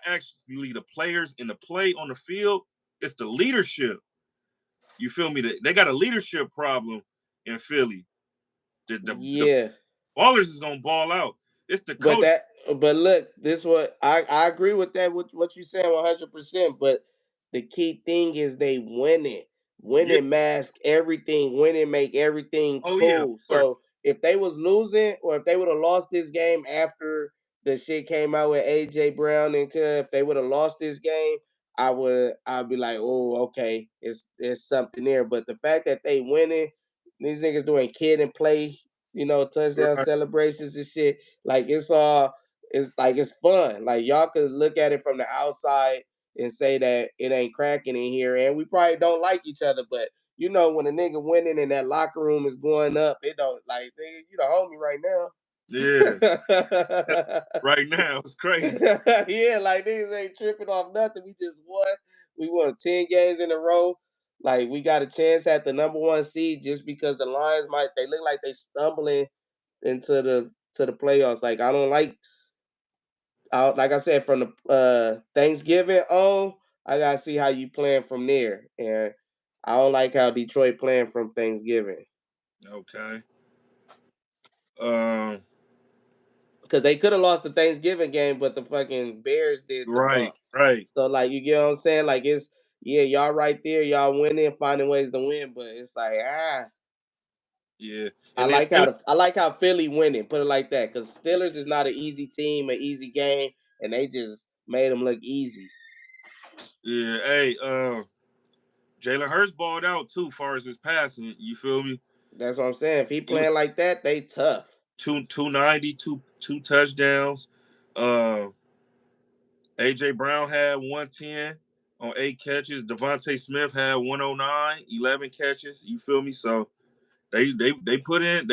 actually the players in the play on the field. It's the leadership. You feel me? They got a leadership problem in Philly. The Yeah. ballers is gonna ball out. It's the But coach. look, this what I agree with that with what you saying 100%. But the key thing is they winning, Yeah. winning mask everything, winning make everything Oh yeah. Of cool. course. So if they was losing or if they would have lost this game after the shit came out with AJ Brown and if they would have lost this game, I'd be like, oh okay, it's something there. But the fact that they winning, these niggas doing kid and play, touchdown Right. celebrations and shit like it's like it's fun. Like y'all could look at it from the outside and say that it ain't cracking in here, and we probably don't like each other. But when a nigga winning and that locker room is going up, it don't like nigga, you the homie right Yeah. now. Right now, it's crazy. Yeah, like niggas ain't tripping off nothing. We just won. We won 10 games in a row. Like we got a chance at the number one seed just because the Lions they look like they stumbling into the playoffs. Like I don't like I said, from the Thanksgiving on, I gotta see how you playing from there. And I don't like how Detroit playing from Thanksgiving. Okay. Um. Because they could have lost the Thanksgiving game, but the fucking Bears did the Right. bump. Right. So like you get what I'm saying? Like it's yeah, y'all right there, y'all winning, finding ways to win, but it's like Yeah. I And then like how Philly winning. Put it like that, because Steelers is not an easy team, an easy game, and they just made them look easy. yeah. Hey. Jalen Hurts balled out too, far as his passing. You feel me? That's what I'm saying. If he He was playing like that, they tough. 290, two touchdowns. Uh. AJ Brown had 110 on 8 catches. Devontae Smith had 109, 11 catches. You feel me? So they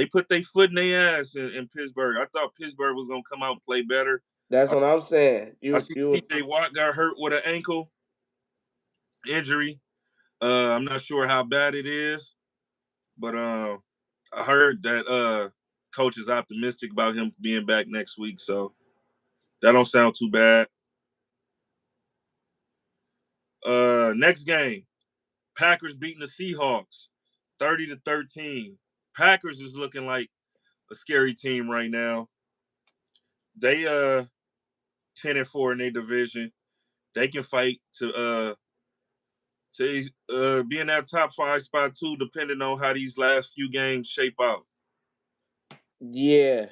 put their foot in their ass in Pittsburgh. I thought Pittsburgh was gonna come out and play better. That's I, what I'm saying. I You see you TJ Watt got hurt with an ankle injury. I'm not sure how bad it is, but I heard that coach is optimistic about him being back next week, so that don't sound too bad. Next game, Packers beating the Seahawks 30-13. Packers is looking like a scary team right now. They 10-4 in their division. They can fight to be in that top 5 spot too, depending on how these last few games shape out. yeah.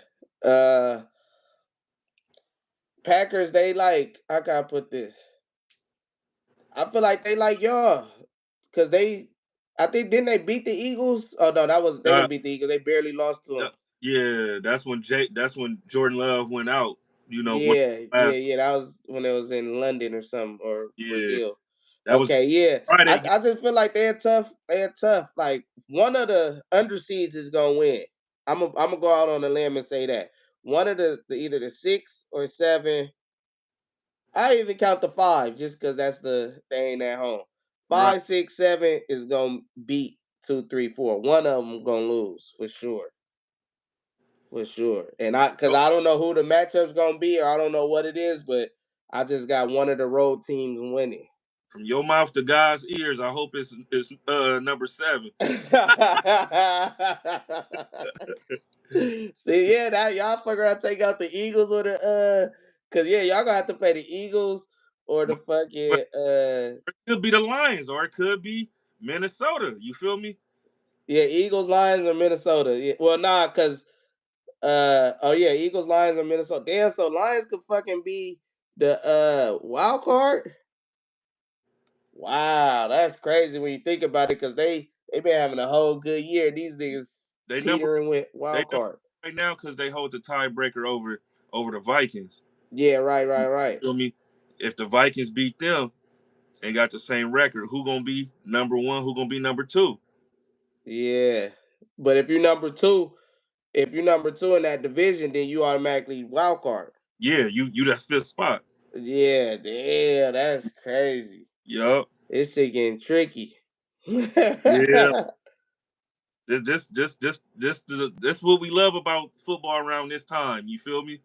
Uh Packers, they like, I gotta put this. I feel like they like y'all because I think didn't they beat the Eagles? Oh no, they Uh, didn't beat the Eagles. They barely lost to uh, them. yeah, that's when Jordan Love went out. One Yeah, yeah, last. yeah. That was when it was in London or something or Yeah, Brazil. that was Okay, yeah. Friday game. I just feel like they're tough. They're tough. Like one of the underseeds is gonna win. I'm gonna go out on a limb and say that one of the either the 6 or 7. I even count the 5 just because that's they ain't at home. Right 5, 6, 7 is gonna beat 2, 3, 4. One of them gonna lose for sure. And because Yo, I don't know who the matchup's gonna be, or I don't know what it is, but I just got one of the road teams winning. from your mouth to God's ears, I hope it's number 7. See, yeah, that y'all figure out take out the Eagles or cause yeah, y'all gonna have to play the Eagles or the But fucking it could be the Lions or it could be Minnesota. You feel me? yeah, Eagles, Lions, or Minnesota. Yeah, well, nah, cause oh yeah, Eagles, Lions, or Minnesota. Damn, so Lions could fucking be the wild card. Wow, that's crazy when you think about it, cause they been having a whole good year. These niggas They number teetering with they wild number card. right now because they hold the tiebreaker over the Vikings. Yeah, right, You right, right. feel me? If the Vikings beat them and got the same record, who gonna be number one? Who gonna be number two? Yeah, but if you're number two in that division, then you automatically wild card. Yeah, you that fifth spot. Yeah, damn, that's crazy. Yup. This shit getting tricky. Yeah. This what we love about football around this time. You feel me?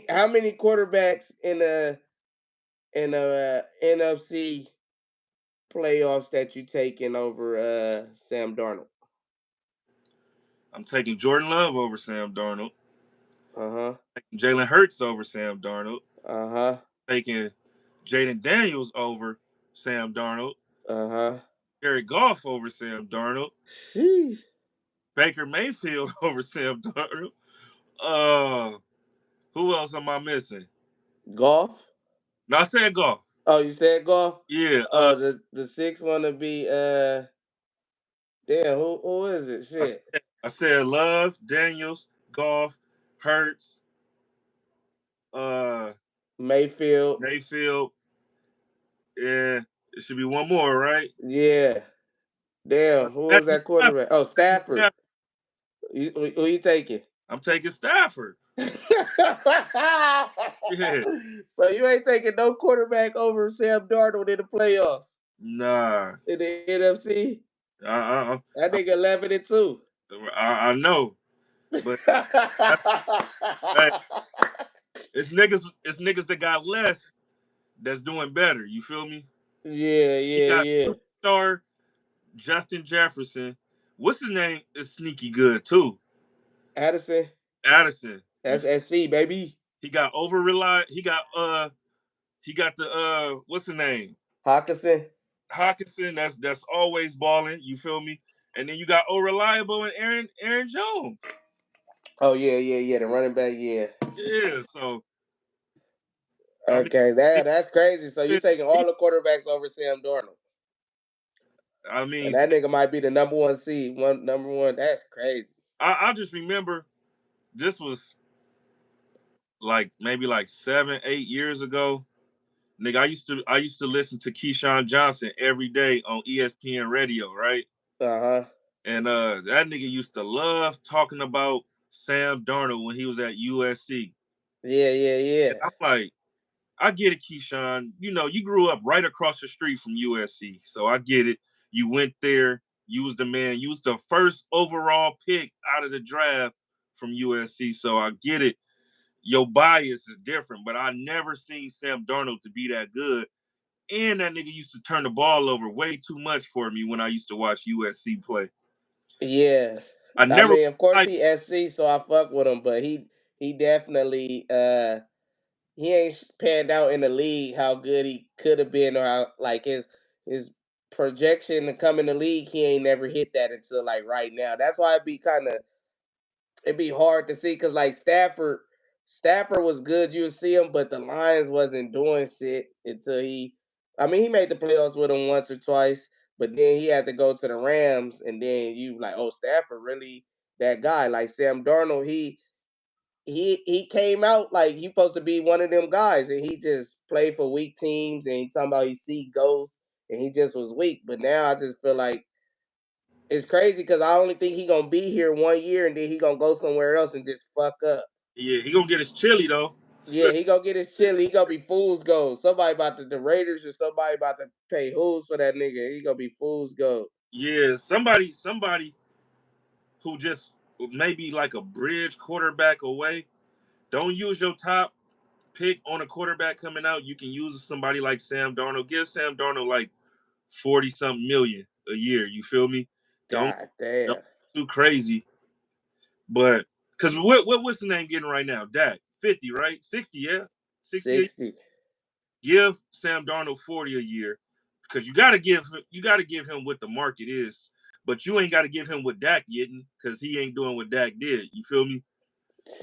how many quarterbacks in the NFC playoffs that you taking over Sam Darnold? I'm taking Jordan Love over Sam Darnold. Uh huh. Taking Jalen Hurts over Sam Darnold. Uh huh. Taking Jayden Daniels over Sam Darnold. Uh huh. Jared Goff over Sam Darnold. Sheesh. Baker Mayfield over Sam Darnold. Uh, who else am I missing? Golf. No, I said Goff. Oh, you said golf. Yeah. Oh, the sixth one to be damn, who is it? I Shit. said I said Love, Daniels, Goff, Hurts, uh, Mayfield. Mayfield. Yeah, it should be one more, right? Yeah. Damn, who was Matthew that Stafford. quarterback? Oh, Matthew Stafford. Stafford. Who you taking? I'm taking Stafford. Yeah. So you ain't taking no quarterback over Sam Darnold in the playoffs Nah. in the NFC. I, That nigga 11-2. I know, but that's hey, it's niggas that got less that's doing better. You feel me? Yeah, He yeah, got yeah. superstar Justin Jefferson. What's his name? Is sneaky good too. Addison, Addison. You that's SC, baby. he got over rely. He got the what's the name? Hawkinson. Hawkinson. That's always balling. You feel me? And then you got Reliable and Aaron Jones. Oh yeah, yeah, yeah. The running back, yeah. Yeah. So I mean, Okay, he, that's crazy. So you taking all the quarterbacks over Sam Darnold, I mean, and that nigga might be the number one seed, number one. That's crazy. I just remember this was like maybe like 7, 8 years ago. Nigga, I used to listen to Keyshawn Johnson every day on ESPN radio, right? Uh huh. And that nigga used to love talking about Sam Darnold when he was at USC. Yeah, yeah, And yeah. I'm like, I get it, Keyshawn. You grew up right across the street from USC, so I get it. You went there. You was the man. You was the first overall pick out of the draft from USC, so I get it. Your bias is different, but I never seen Sam Darnold to be that good. And that nigga used to turn the ball over way too much for me when I used to watch USC play. Yeah. I I never mean, of course like he SC, so I fuck with him, but he definitely he ain't panned out in the league how good he could have been, or how like his projection to come in the league, he ain't never hit that until like right now. That's why it'd be hard to see because like Stafford. Stafford was good. You would see him, but the Lions wasn't doing shit until he. I mean, he made the playoffs with him once or twice, but then he had to go to the Rams, and then you like, oh, Stafford really that guy. Like Sam Darnold, he came out like he supposed to be one of them guys, and he just played for weak teams, and he talking about he see ghosts, and he just was weak. But now I just feel like it's crazy because I only think he gonna be here 1 year, and then he gonna go somewhere else and just fuck up. Yeah, he gonna get his chili though. Yeah, he gonna get his chili. He gonna be fool's gold. Somebody about the Raiders or somebody about to pay who's for that nigga. He gonna be fool's gold. Yeah, somebody who just maybe like a bridge quarterback away. Don't use your top pick on a quarterback coming out. You can use somebody like Sam Darnold. Give Sam Darnold like 40 something million a year. You feel me? Don't God don't damn. too crazy. But because what's the name getting right now? Dak 50, right? 60, yeah, 60. 60. Give Sam Darnold 40 a year because you gotta give him what the market is. But you ain't got to give him what Dak getting because he ain't doing what Dak did. You feel me?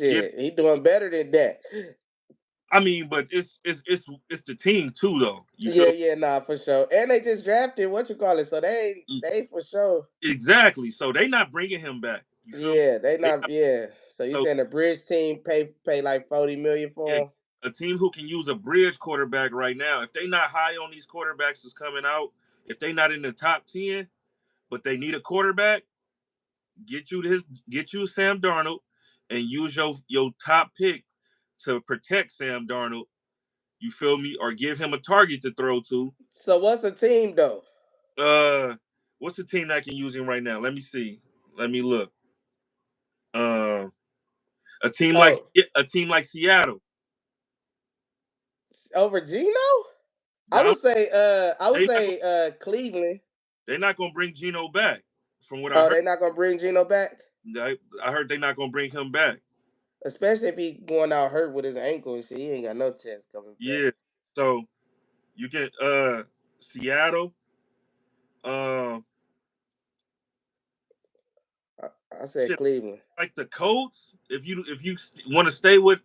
Give Shit, he doing better than that. I mean, but it's the team too though. You Yeah, feel yeah, nah, for sure. And they just drafted what you call it, so me? they for sure. Exactly. So they not bringing him back. You feel me? Yeah, they They not. not, Yeah. So you so saying the bridge team pay like 40 million yeah, for him? a team who can use a bridge quarterback right now. If they not high on these quarterbacks that's coming out, if they not in the top 10, but they need a quarterback, get you his get you Sam Darnold and use your top pick to protect Sam Darnold. You feel me? Or give him a target to throw to. So what's a team though? Uh what's the team that can use him right now? Let me see. Let me look. Uh, a team like Oh, a team like Seattle. over Gino? I'm, I would they not gonna say Cleveland. they're not gonna bring Gino back. From what I Oh, heard, they not gonna bring Gino back, I heard they're not gonna bring him back. especially if he going out hurt with his ankle and shit. He ain't got no chance coming back. Yeah. So you get Seattle, uh I, I said shit Cleveland. like the Colts. If you want to stay with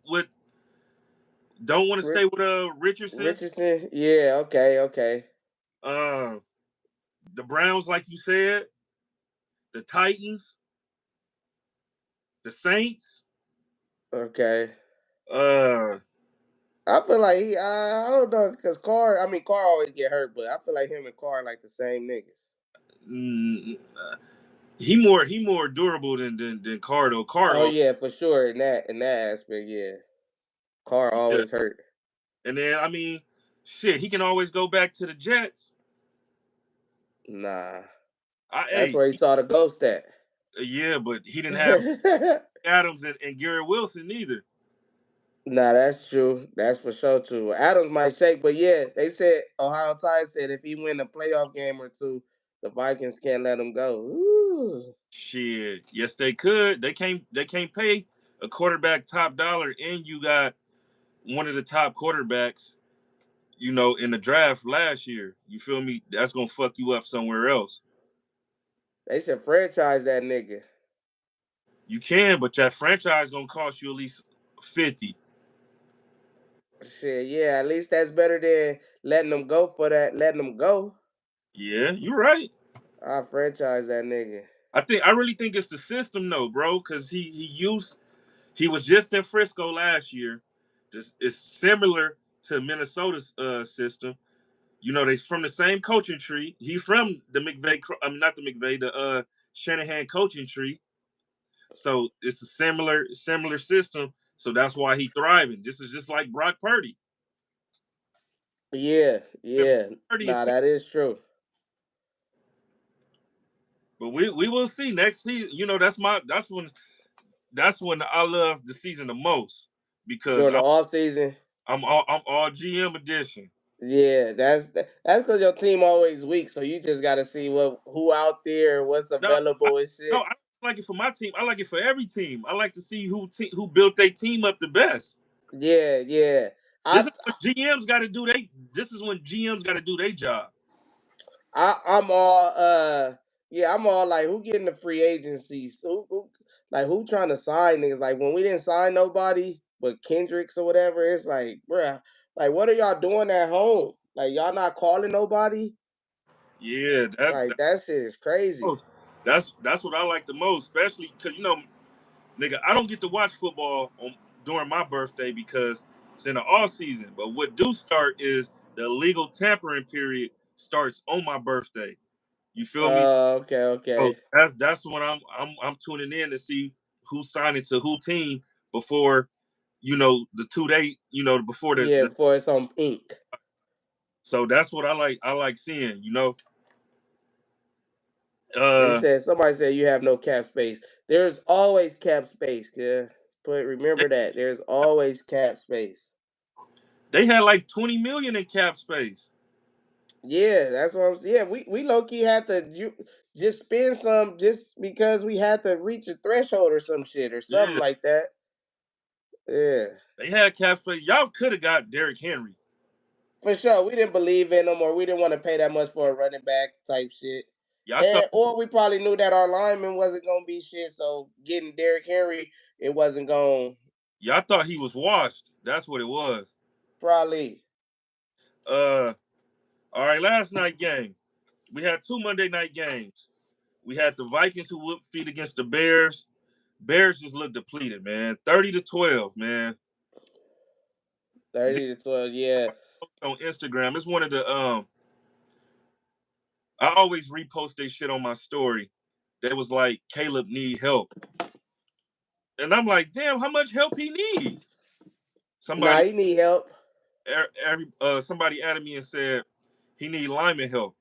don't want to stay Rich, with Richardson, Richardson. Yeah. Okay. Okay. uh the Browns, like you said, the Titans, the Saints, Okay. uh I feel like I don't know because Carr. I mean, Carr always get hurt, but I feel like him and Carr like the same niggas. mm, he more durable than Carr though. Carr, Oh yeah, for sure. In that aspect, yeah. Carr yeah. always hurt. And then I mean, shit, he can always go back to the Jets. Nah, that's Hey, where he saw the ghost at. yeah, but he didn't have Adams and Garrett Wilson either. Nah, that's true. That's for sure true. Adams might shake, but yeah, they said Ohio Tide said if he win a playoff game or two, the Vikings can't let him go. Ooh. Shit, yes they could. They can't pay a quarterback top dollar, and you got one of the top quarterbacks, in the draft last year. You feel me? That's gonna fuck you up somewhere else. They should franchise that nigga. You can, but that franchise gonna cost you at least 50. Shit, yeah, at least that's better than letting them go for that, letting them go. Yeah, you're right. I franchise that nigga. I really think it's the system though, bro, because he was just in Frisco last year. It's similar to Minnesota's system. They from the same coaching tree. He's from the McVay, not the McVay, the Shanahan coaching tree. So it's a similar system. So that's why he thriving. This is just like Brock Purdy. Yeah, Brock yeah. Purdy Nah, is, that is true. but we will see next season. That's when I love the season the most because During the off season. I'm all GM edition. Yeah, that's because your team always weak, so you just got to see who out there, what's No, I, available and no, shit. I don't like it for my team. I like it for every team. I like to see who built their team up the best. Yeah, yeah. This I is what GMs got to do. This is when GMs got to do their job. I'm all yeah, I'm all like who getting the free agencies? Who like who trying to sign niggas? Like when we didn't sign nobody, with Kendricks or whatever. It's like, bruh, like what are y'all doing at home? Like y'all not calling nobody? Yeah, Like that shit is crazy. that's what I like the most, especially because nigga, I don't get to watch football during my birthday because it's in the off season. But what do start is the legal tampering period starts on my birthday. You feel me? Okay, So okay. that's when I'm tuning in to see who's signing to who team before the 2 day before Yeah, the before it's on ink. so that's what I like seeing. They Uh, said somebody said you have no cap space. There's always cap space, kid. But they, remember that there's always cap space. they had like 20 million in cap space. Yeah, that's what I'm saying. Yeah, we low key had to just spend some just because we had to reach a threshold or some shit or something Yeah, like that. Yeah, they had cap space. Y'all could have got Derrick Henry. for sure. We didn't believe in them, or we didn't want to pay that much for a running back type shit. Y'all thought And or we probably knew that our lineman wasn't gonna be shit, so getting Derrick Henry, it wasn't gonna y'all thought he was washed. That's what it was. probably. Uh, all right. Last night game, we had two Monday night games. We had the Vikings who whooped feet against the Bears. Bears just looked depleted, man. 30-12, man. 30-12, yeah. On Instagram, it's one of the I always repost their shit on my story. That was like Caleb need help, and I'm like, damn, how much help he need? Nah, Somebody, he need help. somebody added me and said he need lineman help.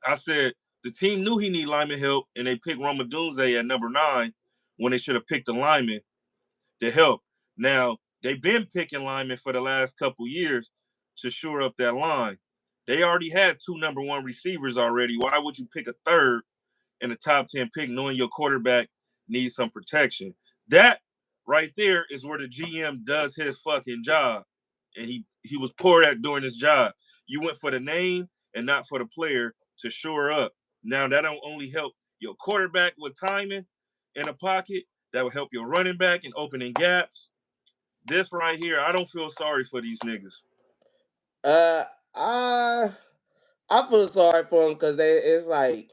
I said the team knew he need lineman help, and they picked Roma Dunze at number 9 when they should have picked the lineman to help. Now they've been picking linemen for the last couple years to shore up that line. They already had 2 number 1 receivers already. Why would you pick a third in the top 10 pick, knowing your quarterback needs some protection? That right there is where the GM does his fucking job. And he was poor at doing his job. You went for the name and not for the player to shore up. Now that don't only help your quarterback with timing in the pocket, that will help your running back in opening gaps. This right here, I don't feel sorry for these niggas. Uh, I I feel sorry for him because it's like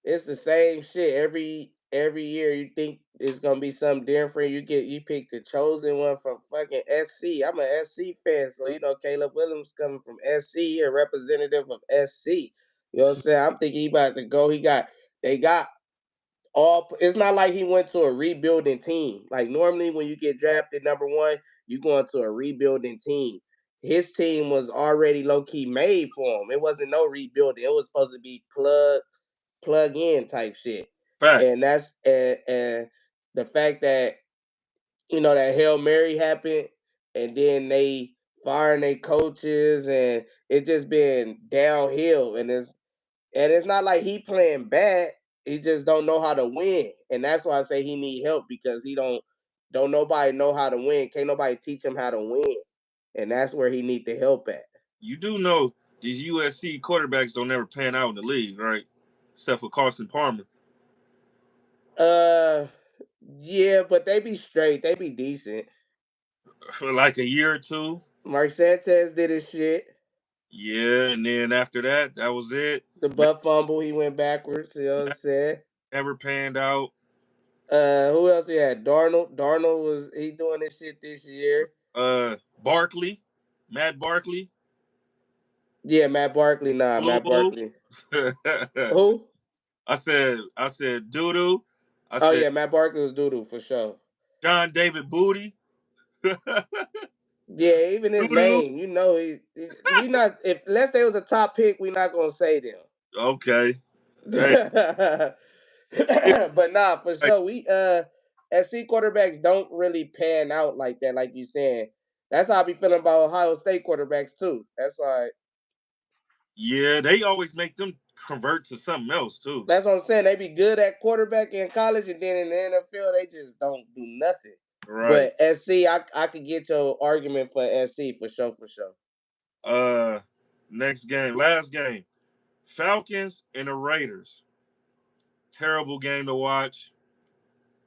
it's the same shit every year. You think it's gonna be something different. You pick the chosen one from fucking SC. I'm an SC fan, so Caleb Williams coming from SC, a representative of SC. You know what I'm saying? I'm thinking he about to go. They got all. It's not like he went to a rebuilding team. Like normally when you get drafted number one, you go into a rebuilding team. His team was already low key made for him. It wasn't no rebuilding. It was supposed to be plug in type shit. Fact. And and the fact that that Hail Mary happened and then they firing their coaches and it just been downhill and it's not like he playing bad. He just don't know how to win. And that's why I say he need help because he don't nobody know how to win. Can't nobody teach him how to win. And that's where he need the help at. You do know these USC quarterbacks don't ever pan out in the league, right? Except for Carson Palmer. Uh yeah, but they be straight. They be decent. For like a year or two. Mark Sanchez did his shit. Yeah, and then after that, that was it. The butt fumble, he went backwards. You know what I'm saying? Never panned out. Who else we had? Darnold. Darnold was he doing this shit this year? Barkley, Matt Barkley. Yeah, Matt Barkley. Nah, Boo Matt boo. Barkley. Who? I said doo doo. I Oh said yeah, Matt Barkley was doodoo for sure. John David Booty. Doo Yeah, even his doo. name, we not if unless they was a top pick, we not gonna say them. Okay. Hey, still, But nah, for like, sure, we SC quarterbacks don't really pan out like that, like you saying. That's how I be feeling about Ohio State quarterbacks too. That's why. yeah, they always make them convert to something else too. That's what I'm saying. They be good at quarterback in college, and then in the NFL, they just don't do nothing. Right. But SC, I could get your argument for SC for sure, for sure. Uh, next game, last game, Falcons and the Raiders. Terrible game to watch.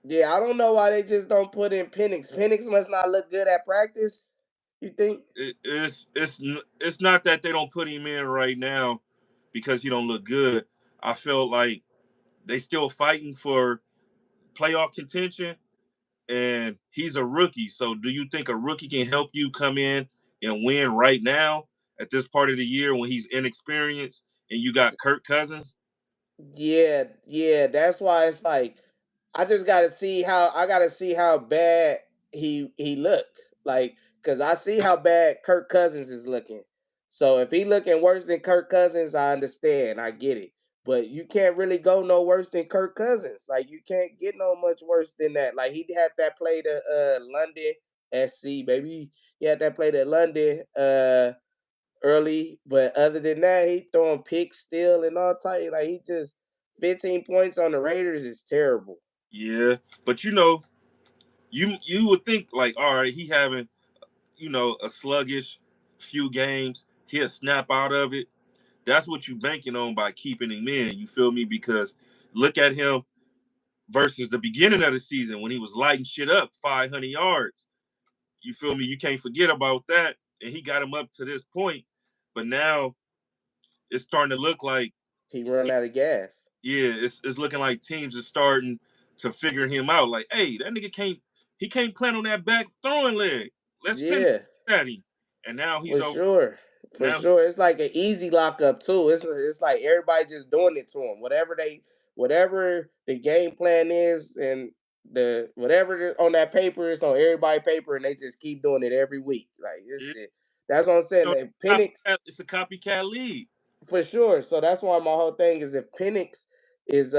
Yeah, I don't know why they just don't put in Penix. Penix must not look good at practice. You think? It's not that they don't put him in right now because he don't look good. I feel like they still fighting for playoff contention, and he's a rookie. So, do you think a rookie can help you come in and win right now at this part of the year when he's inexperienced and you got Kirk Cousins? Yeah, yeah. That's why it's like I gotta see how bad he look. Like, cause I see how bad Kirk Cousins is looking. So if he looking worse than Kirk Cousins, I understand. I get it. But you can't really go no worse than Kirk Cousins. Like you can't get no much worse than that. Like he had that play to London SC, baby. He had that play to London early, but other than that, he throwing picks still and all type. Like he just 15 points on the Raiders is terrible. Yeah, but you would think like, all right, he having a sluggish few games, he'll snap out of it. That's what you banking on by keeping him in. You feel me? Because look at him versus the beginning of the season when he was lighting shit up, 500 yards. You feel me? You can't forget about that. And he got him up to this point. But now it's starting to look like, He run out of gas. yeah, it's looking like teams are starting to figure him out. Like, hey, that nigga can't plant on that back throwing leg. Let's send Yeah, at him. And now he's for over. sure. For Now, sure. It's like an easy lockup too. It's like everybody just doing it to him. Whatever the game plan is and the whatever on that paper is on everybody paper and they just keep doing it every week. Like this shit. That's what I'm saying. If Penix it's a copycat league. for sure. So that's why my whole thing is if Penix is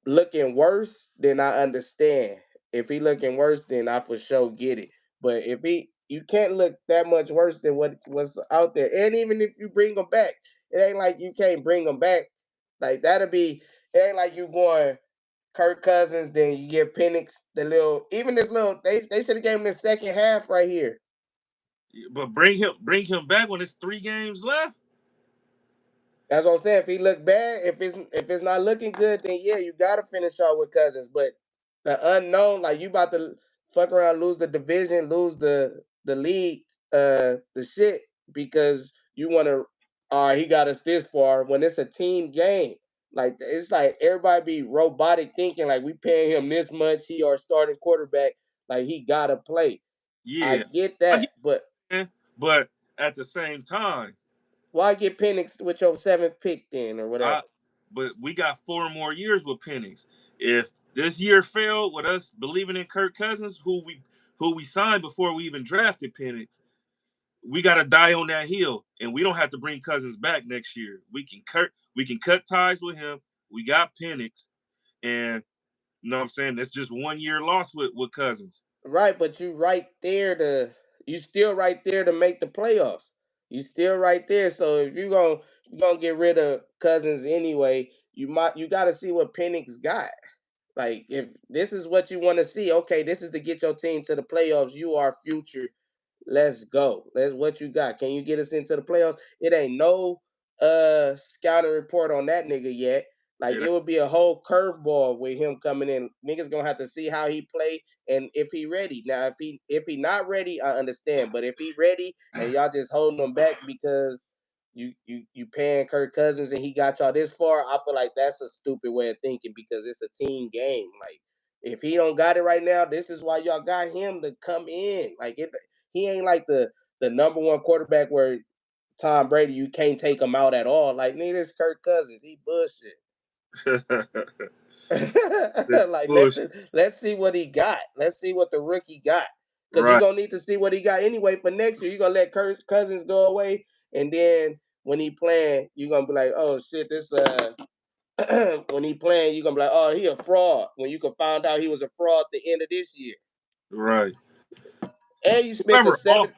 looking worse, then I understand. If he looking worse, then I for sure get it. But if he you can't look that much worse than what's out there. And even if you bring him back, it ain't like you can't bring him back. Like that'll be it ain't like you going Kirk Cousins, then you give Penix the little even this little they should have gave him the second half right here. But bring him back when it's 3 games left. That's what I'm saying. If he look bad, if it's not looking good, then yeah, you gotta finish off with Cousins. But the unknown, like you about to fuck around, lose the division, lose the league, the shit because you want to. He got us this far when it's a team game. Like it's like everybody be robotic thinking like we paying him this much, he our starting quarterback, like he gotta play. I Yeah, get I that, get but it, but at the same time, why get Penix with your seventh pick then or I whatever? but we got 4 more years with Penix. If this year failed with us believing in Kirk Cousins, who we signed before we even drafted Penix, we got to die on that hill, and we don't have to bring Cousins back next year. We can cut ties with him. We got Penix, and you know what I'm saying. That's just 1 year loss with Cousins. Right, but you still right there to make the playoffs. You still right there. So if you gonna get rid of Cousins anyway, you got to see what Penix got. Like if this is what you want to see, okay, this is to get your team to the playoffs. You are future. Let's go. Let's what you got. Can you get us into the playoffs? It ain't no scouting report on that nigga yet. Like Yeah, it would be a whole curveball with him coming in. Niggas gonna have to see how he play and if he ready. Now if he not ready, I understand. But if he ready and y'all just holding him back because you paying Kirk Cousins and he got y'all this far, I feel like that's a stupid way of thinking because it's a team game. Like if he don't got it right now, this is why y'all got him to come in. Like he ain't like the number one quarterback where Tom Brady you can't take him out at all. Like nigga, this Kirk Cousins, he bullshit. Like bullshit. let's see what he got. Let's see what the rookie got. Because you're Right, gonna need to see what he got anyway for next year. You're gonna let Kirk Cousins go away, and then when he playing, you're gonna be like, oh shit, this when he playing, you're gonna be like, oh, he a fraud. When you can find out he was a fraud at the end of this year. right. And you spent the Whoever seven.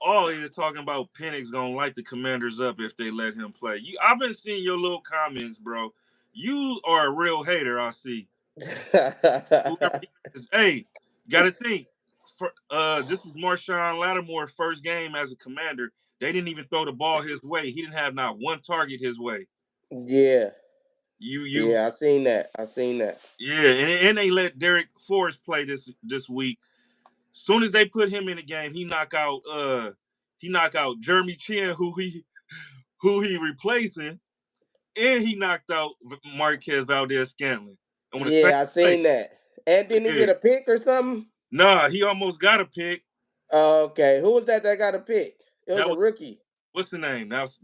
all is talking about Penix gonna light the Commanders up if they let him play. I've been seeing your little comments, bro. You are a real hater. I see. Whoever he is, hey, got to think. This was Marshawn Lattimore's first game as a Commander. They didn't even throw the ball his way. He didn't have not one target his way. Yeah. You Yeah, I seen that. I seen that. yeah, and they let Derek Forrest play this week. Soon as they put him in the game, he knock out Jeremy Chin, who he replacing, and he knocked out Marquez Valdez Scantling. And on the same Yeah, I play, seen that. And didn't he yeah. get a pick or something? Nah, he almost got a pick. Oh, okay. Who was that got a pick? It was That a was rookie. what's the name? That's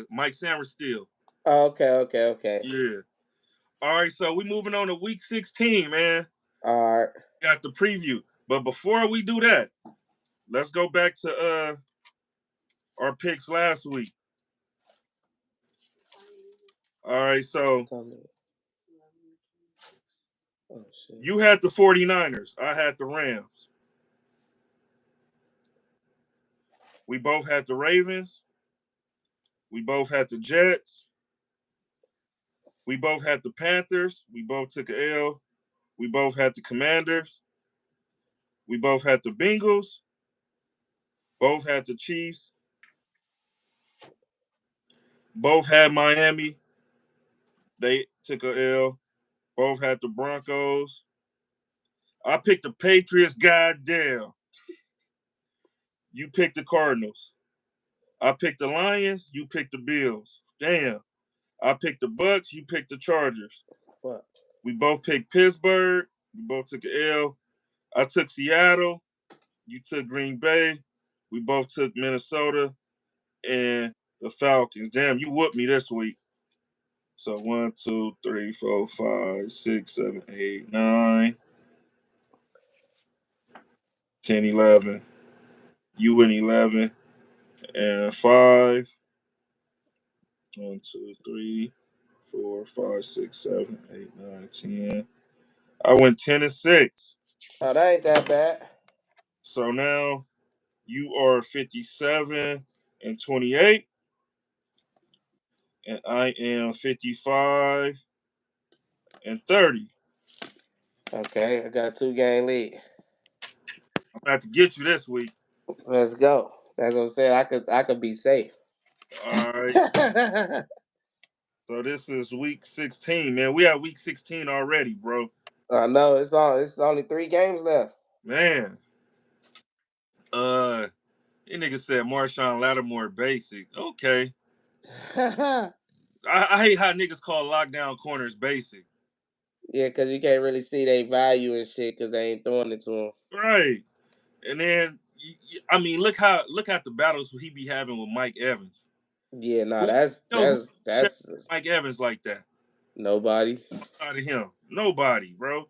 Mike Sammer still. Oh, okay, okay, okay. Yeah. All right, so we moving on to week 16, man. All right. Got the preview. But before we do that, let's go back to our picks last week. All right, so Tell me. Oh shit. you had the 49ers. I had the Rams. We both had the Ravens. We both had the Jets. We both had the Panthers. We both took a L. We both had the Commanders. We both had the Bengals. Both had the Chiefs. Both had Miami. They took a L. Both had the Broncos. I picked the Patriots. Goddamn. You picked the Cardinals. I picked the Lions. You picked the Bills. Damn. I picked the Bucks. You picked the Chargers. Fuck. We both picked Pittsburgh. We both took an L. I took Seattle. You took Green Bay. We both took Minnesota and the Falcons. Damn, you whooped me this week. So 1, 2, 3, 4, 5, 6, 7, 8, 9, 10, 11. You win 11 and 5. 1, 2, 3, 4, 5, 6, 7, 8, 9, 10. I went 10 and 6. Oh, that ain't that bad. So now you are 57 and 28, and I am 55 and 30. Okay, I got a 2-game lead. I'm about to get you this week. Let's go. That's what I'm saying. I could be safe. All right. I So this is week 16, man. We have week 16 already, bro. know it's only 3 games left. Man. Uh, this nigga said Marshawn Lattimore basic. Okay. I hate how niggas call lockdown corners basic. Yeah, because you can't really see their value and shit because they ain't throwing it to them. Right. And then I mean, look at the battles he be having with Mike Evans. Yeah, no, Who that's who that's that's Mike Evans like that? nobody. Out of him, nobody, bro.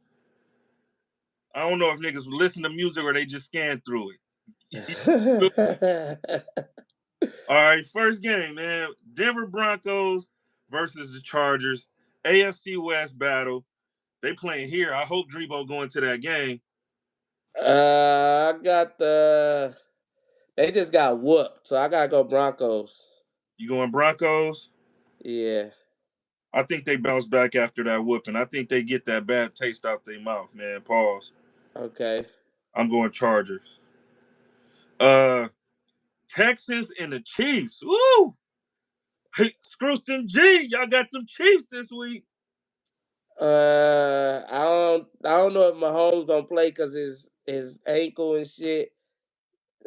I don't know if niggas listen to music or they just scan through it. All right, first game, man. Denver Broncos versus the Chargers. AFC West battle. They playing here. I hope Drebo going to that game. I got the. They just got whooped, so I gotta go Broncos. You going Broncos? Yeah. I think they bounce back after that whooping. I think they get that bad taste out their mouth, man. Pause. Okay. I'm going Chargers. Uh, Texans and the Chiefs. Woo! Hey, Scrooston G, y'all got them Chiefs this week. I don't know if Mahomes gonna play because his ankle and shit.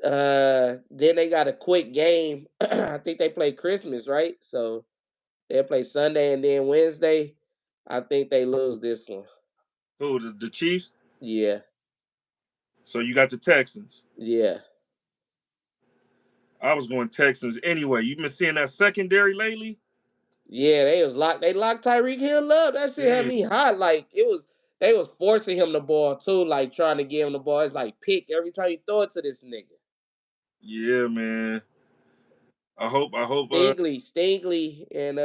Then they got a quick game. I think they play Christmas, right? So they'll play Sunday and then Wednesday. I think they lose this one. Who, the Chiefs? Yeah, So you got the Texans. yeah, I was going Texans anyway. You been seeing that secondary lately? yeah. They locked Tyreek Hill up. That shit had Yeah, me hot. Like it was. They was forcing him the ball too, like trying to give him the ball. It's like pick every time you throw it to this nigga. yeah, man. I hope Stingley, and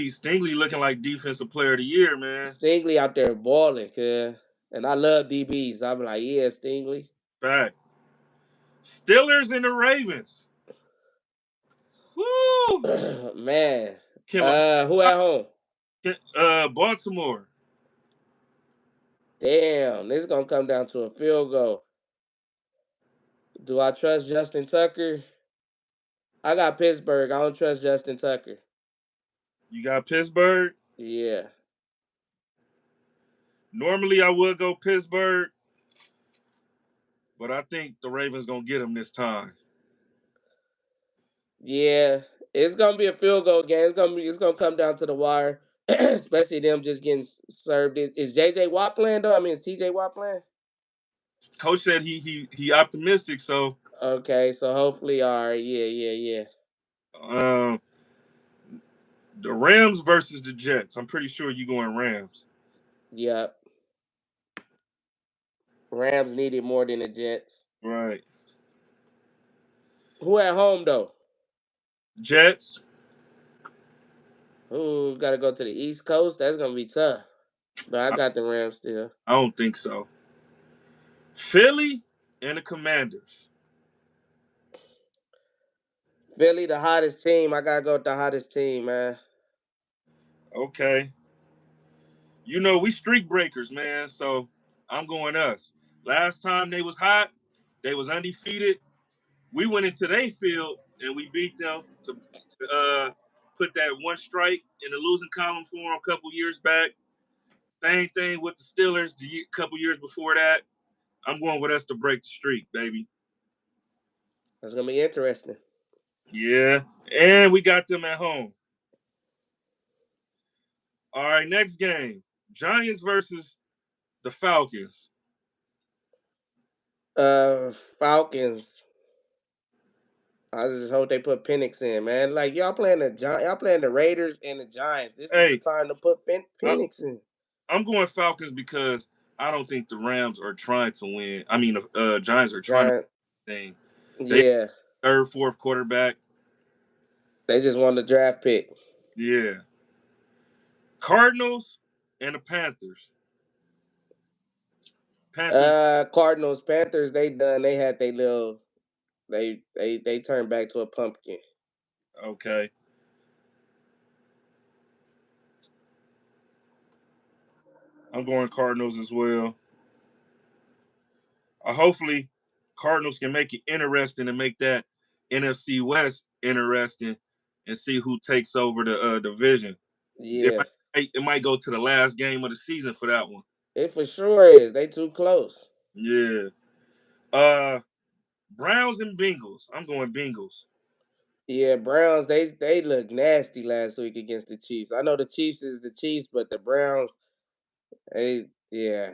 Stingley looking like defensive player of the year, man. Stingley out there balling, cuz. And I love DBs. I'm like, yeah, Stingley. Fact. Steelers and the Ravens. Woo! Man. Can Lamar Who at home? Baltimore. Damn, this is gonna come down to a field goal. Do I trust Justin Tucker? I got Pittsburgh. I don't trust Justin Tucker. You got Pittsburgh. Yeah. Normally I would go Pittsburgh, but I think the Ravens gonna get them this time. Yeah. It's gonna be a field goal game. It's gonna come down to the wire. Especially them just getting served. Is JJ Watt playing though? I mean, is TJ Watt playing? Coach said he optimistic, so Okay, so hopefully, all right. Yeah, yeah, yeah. um, the Rams versus the Jets. I'm pretty sure you going Rams. Yep. Rams needed more than the Jets. Right. Who at home though? Jets. Who got to go to the East Coast? That's gonna be tough. But I I, got the Rams still. I don't think so. Philly and the Commanders. Philly, the hottest team. I gotta go with the hottest team, man. Okay. You know we streak breakers, man. So I'm going us. Last time they was hot, they was undefeated. We went into their field and we beat them to put that one strike in the losing column for them a couple years back. Same thing with the Steelers the couple years before that. I'm going with us to break the streak, baby. That's gonna be interesting. Yeah. And we got them at home. All right, next game. Giants versus the Falcons. Falcons. I just hope they put Penix in, man. Like y'all playing the Raiders and the Giants. This is the Hey, time to put I, Penix in. I'm going Falcons because I don't think the Rams are trying to win. I mean, the Giants are trying to Giant. win the thing. They Yeah, third, fourth quarterback. they just won the draft pick. Yeah. Cardinals and the Panthers. Panthers. Cardinals, Panthers. They done. They had they little. They turned back to a pumpkin. Okay. I'm going Cardinals as well. Hopefully, Cardinals can make it interesting and make that NFC West interesting and see who takes over the division. It Yeah, might go to the last game of the season for that one. it for sure is. They too close. Yeah. Uh, Browns and Bengals. I'm going Bengals. Yeah, Browns. They look nasty last week against the Chiefs. I know the Chiefs is the Chiefs, but the Browns, yeah,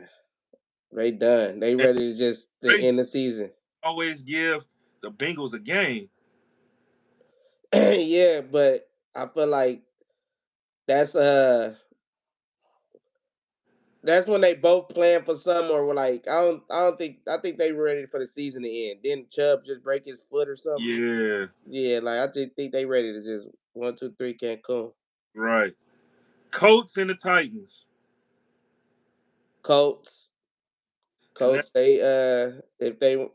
they done. They And ready to just to crazy, end the season. always give the Bengals a game. Yeah, but I feel like that's uh that's when they both playing for some or were like I think they were ready for the season to end. Didn't Chubb just break his foot or something? Yeah, Yeah, like I just think they ready to just 1, 2, 3 Cancun. right. Colts and the Titans. Colts. And that, Colts, they if they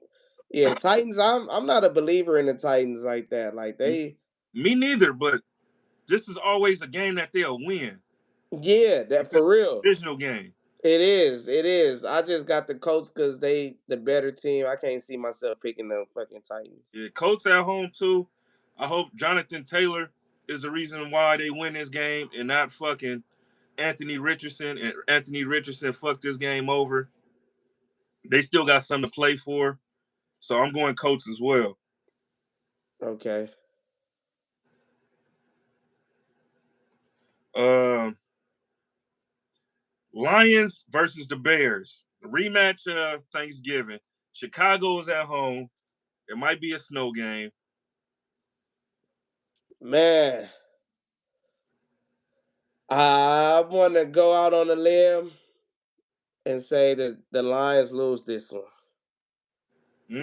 yeah, the Titans, I'm not a believer in the Titans like that. Like they me neither, but this is always a game that they'll win yeah, that because for real. it's a divisional game. It is. It is. I just got the Colts because they the better team. I can't see myself picking them fucking Titans. Yeah, Colts at home too. I hope Jonathan Taylor is the reason why they win this game and not fucking Anthony Richardson. And Anthony Richardson fucked this game over. They still got something to play for. So I'm going Colts as well. Okay. Um, Lions versus the Bears. The rematch of Thanksgiving. Chicago is at home. It might be a snow game. Man, I want to go out on a limb and say that the Lions lose this one.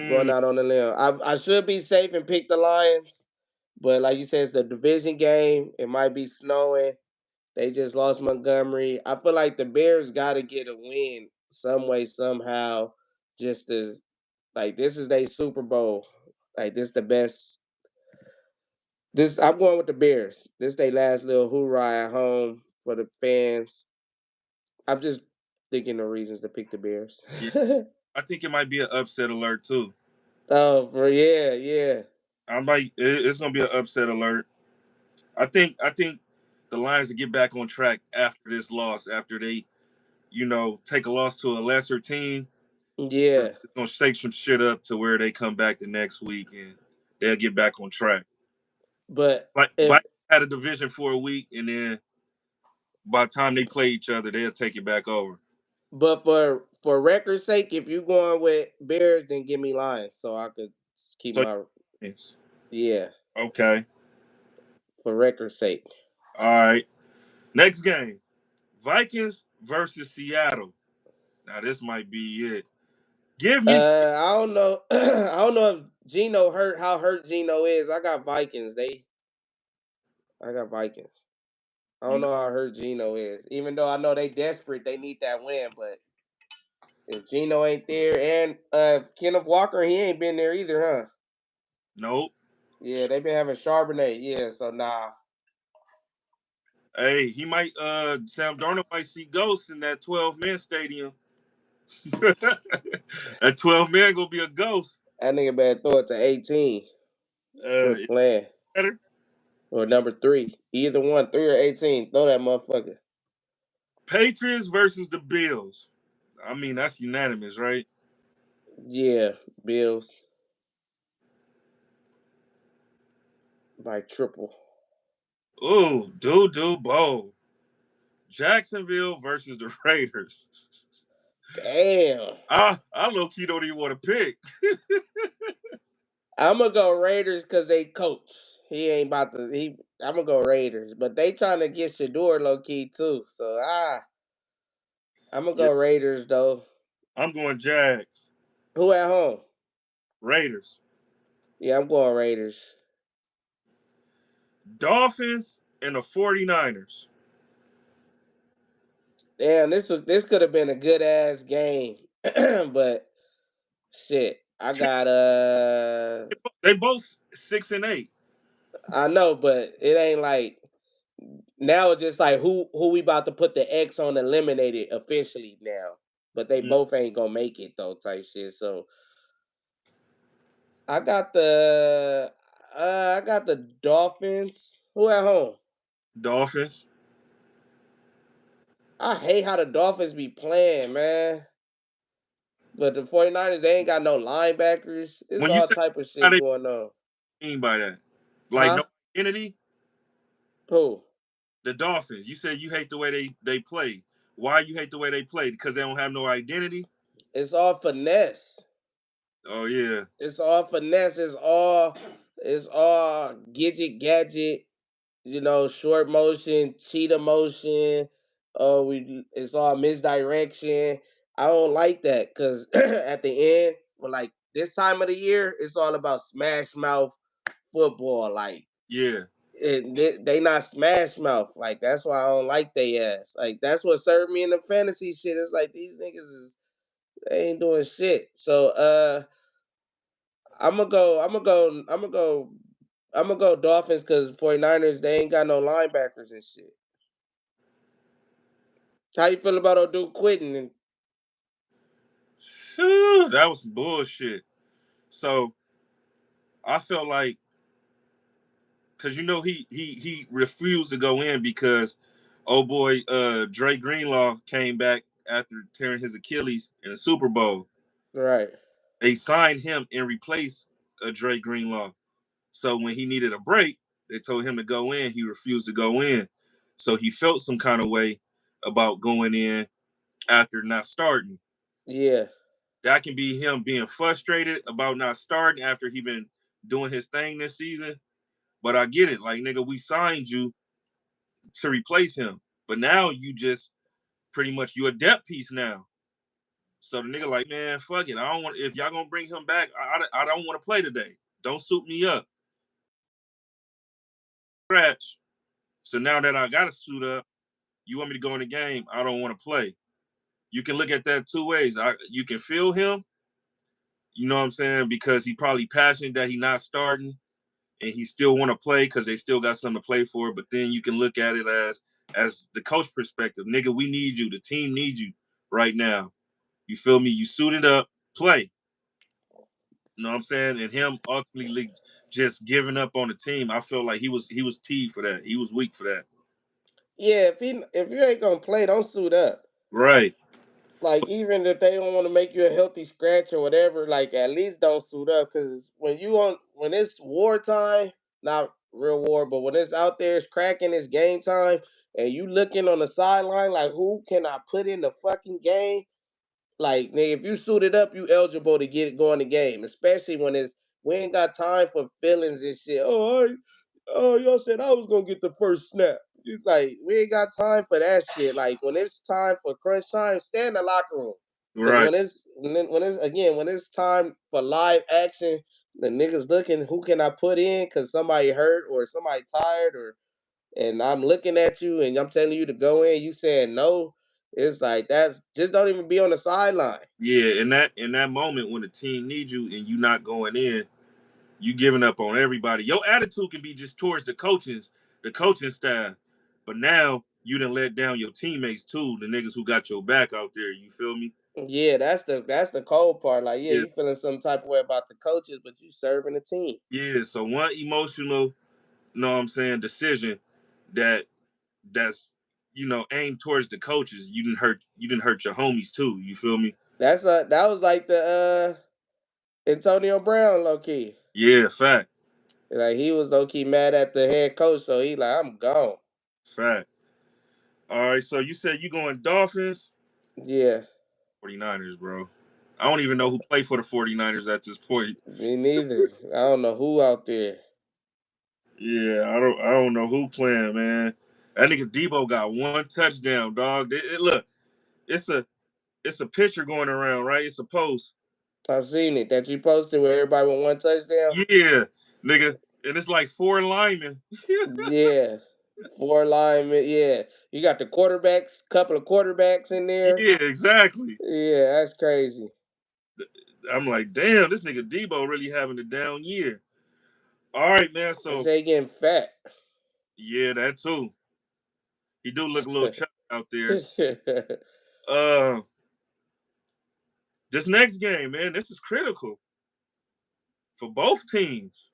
Going Mm, out on a limb. I should be safe and pick the Lions, but like you said, it's the division game. It might be snowing. They just lost Montgomery. I feel like the Bears got to get a win some way, somehow. Just as like this is their Super Bowl. Like this the best. This I'm going with the Bears. This they last little hoorah at home for the fans. I'm just thinking of reasons to pick the Bears. yeah, I think it might be an upset alert too. Oh, for yeah. It's gonna be an upset alert. I think the Lions to get back on track after this loss, after they, take a loss to a lesser team. Yeah, It's gonna shake some shit up to where they come back the next week and they'll get back on track. but Like if Vikings had a division for a week, and then by the time they play each other, they'll take it back over. but for record's sake, if you going with Bears, then give me Lions, so I could keep So my yes. yeah. Okay. For record's sake. All right. Next game. Vikings versus Seattle. Now this might be it. Give me I don't know. I don't know if Gino hurt. How hurt Gino is? I got Vikings. I got Vikings. I don't you know how hurt Gino is. Even though I know they desperate, they need that win. But if Gino ain't there, and Kenneth Walker, he ain't been there either, huh? nope. Yeah, they been having Charbonnet. Yeah, so nah. Hey, he might Sam Darnold might see ghosts in that 12-man stadium. That 12-man gonna be a ghost. That nigga better throw it to 18. Quit It's playing. better. Or number 3. Either one, 3 or 18. Throw that motherfucker. Patriots versus the Bills. I mean, that's unanimous, right? Yeah, Bills by triple. Ooh, do bowl. Jacksonville versus the Raiders. Damn. I low key don't even want to pick. I'm gonna go Raiders because they coach. He ain't about to. I'm gonna go Raiders, but they trying to get Shador low key too. So I'm gonna Yeah, go Raiders though. I'm going Jags. Who at home? Raiders. Yeah, I'm going Raiders. Dolphins and the 49ers. Damn, this could have been a good ass game, but shit, I got They both 6-8. I know, but it ain't like now. It's just like who we about to put the X on eliminated officially now. But they Mm, both ain't gonna make it though, type shit. So I got the Dolphins. Who at home? Dolphins. I hate how the Dolphins be playing, man. But the 49ers, they ain't got no linebackers. It's When you all say type of how shit they going on. mean by that, like no Huh? identity. Who? The Dolphins. You said you hate the way they play. Why you hate the way they play? Because they don't have no identity. It's all finesse. Oh yeah, It's all finesse. It's all gadget. Short motion, cheetah motion. It's all misdirection. I don't like that because at the end, well, like this time of the year, it's all about smash mouth football. Like yeah, they not smash mouth. Like that's why I don't like they ass. Like that's what served me in the fantasy shit. It's like these niggas they ain't doing shit. So I'm gonna go Dolphins because 49ers, they ain't got no linebackers and shit. How you feel about O'Duke quitting? And Phew, that was some bullshit. So I felt like because he refused to go in because oh boy Dre Greenlaw came back after tearing his Achilles in the Super Bowl. right. They signed him and replaced Dre Greenlaw. So when he needed a break, they told him to go in. He refused to go in. So he felt some kind of way about going in after not starting. Yeah. That can be him being frustrated about not starting after he been doing his thing this season. But I get it. Like, nigga, we signed you to replace him. But now you just pretty much you a depth piece now. So the nigga like, man, fuck it. I don't want if y'all gonna bring him back, I don't want to play today. Don't suit me up. Scratch. So now that I gotta suit up, you want me to go in the game? I don't want to play. You can look at that two ways. You can feel him, you know what I'm saying, because he probably passionate that he not starting and he still want to play because they still got something to play for. But then you can look at it as the coach perspective. Nigga, we need you. The team needs you right now. You feel me? You suited up, play. You know what I'm saying? And him ultimately just giving up on the team, I feel like he was teed for that. He was weak for that. Yeah, if you ain't gonna play, don't suit up. Right. Like even if they don't want to make you a healthy scratch or whatever, like at least don't suit up because when it's wartime, not real war, but when it's out there, it's cracking, it's game time, and you looking on the sideline like who can I put in the fucking game? Like nigga, if you suited up, you eligible to get it going the game, especially when it's we ain't got time for feelings and shit. Oh, y'all said I was gonna get the first snap. It's like we ain't got time for that shit. Like when it's time for crunch time, stay in the locker room. Cause Right. when it's time for live action, the niggas looking who can I put in because somebody hurt or somebody tired or and I'm looking at you and I'm telling you to go in, you saying no. It's like that's just don't even be on the sideline. Yeah, in that moment when the team needs you and you not going in, you giving up on everybody. Your attitude can be just towards the coaching staff. But now you done let down your teammates too, the niggas who got your back out there. You feel me? Yeah, that's the cold part. Like, yeah, Yeah, you feeling some type of way about the coaches, but you serving the team. yeah. So one emotional, know what I'm saying, decision that that's aimed towards the coaches. You didn't hurt your homies too. You feel me? That was like the Antonio Brown low key. Yeah, fact, Like he was low key mad at the head coach, so he like I'm gone. fact. All right, so you said you going Dolphins, Yeah, 49ers, bro. I don't even know who play for the 49ers at this point. me neither. I don't know who out there. Yeah, I don't know who playing, man. That nigga Debo got one touchdown, dog. Look, it's a picture going around, right? It's a post. I seen it that you posted where everybody with one touchdown. Yeah, nigga, and it's like four linemen. Yeah, four linemen. Yeah, you got the quarterbacks, couple of quarterbacks in there. Yeah, exactly. Yeah, that's crazy. I'm like, damn, this nigga Debo really having a down year. All right, man. They So say he getting fat. yeah, that too. He do look a little chubby out there. Uh, this next game, man, this is critical for both teams.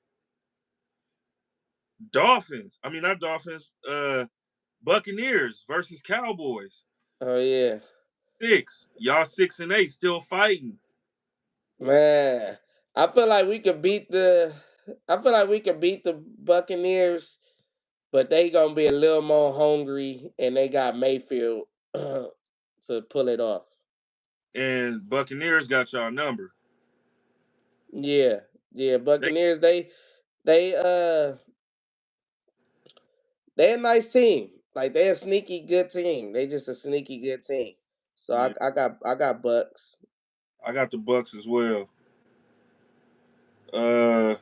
Dolphins. I mean, not Dolphins. Buccaneers versus Cowboys. Oh yeah, Six. Y'all 6-8, still fighting. man. I feel like we could beat the. I feel like we could beat the Buccaneers, but they gonna be a little more hungry, and they got Mayfield to pull it off. And Buccaneers got y'all number. Yeah, yeah. They Buccaneers. They they a nice team. Like they a sneaky good team. They just a sneaky good team. So yeah, I got Bucks. I got the Bucks as well. Uh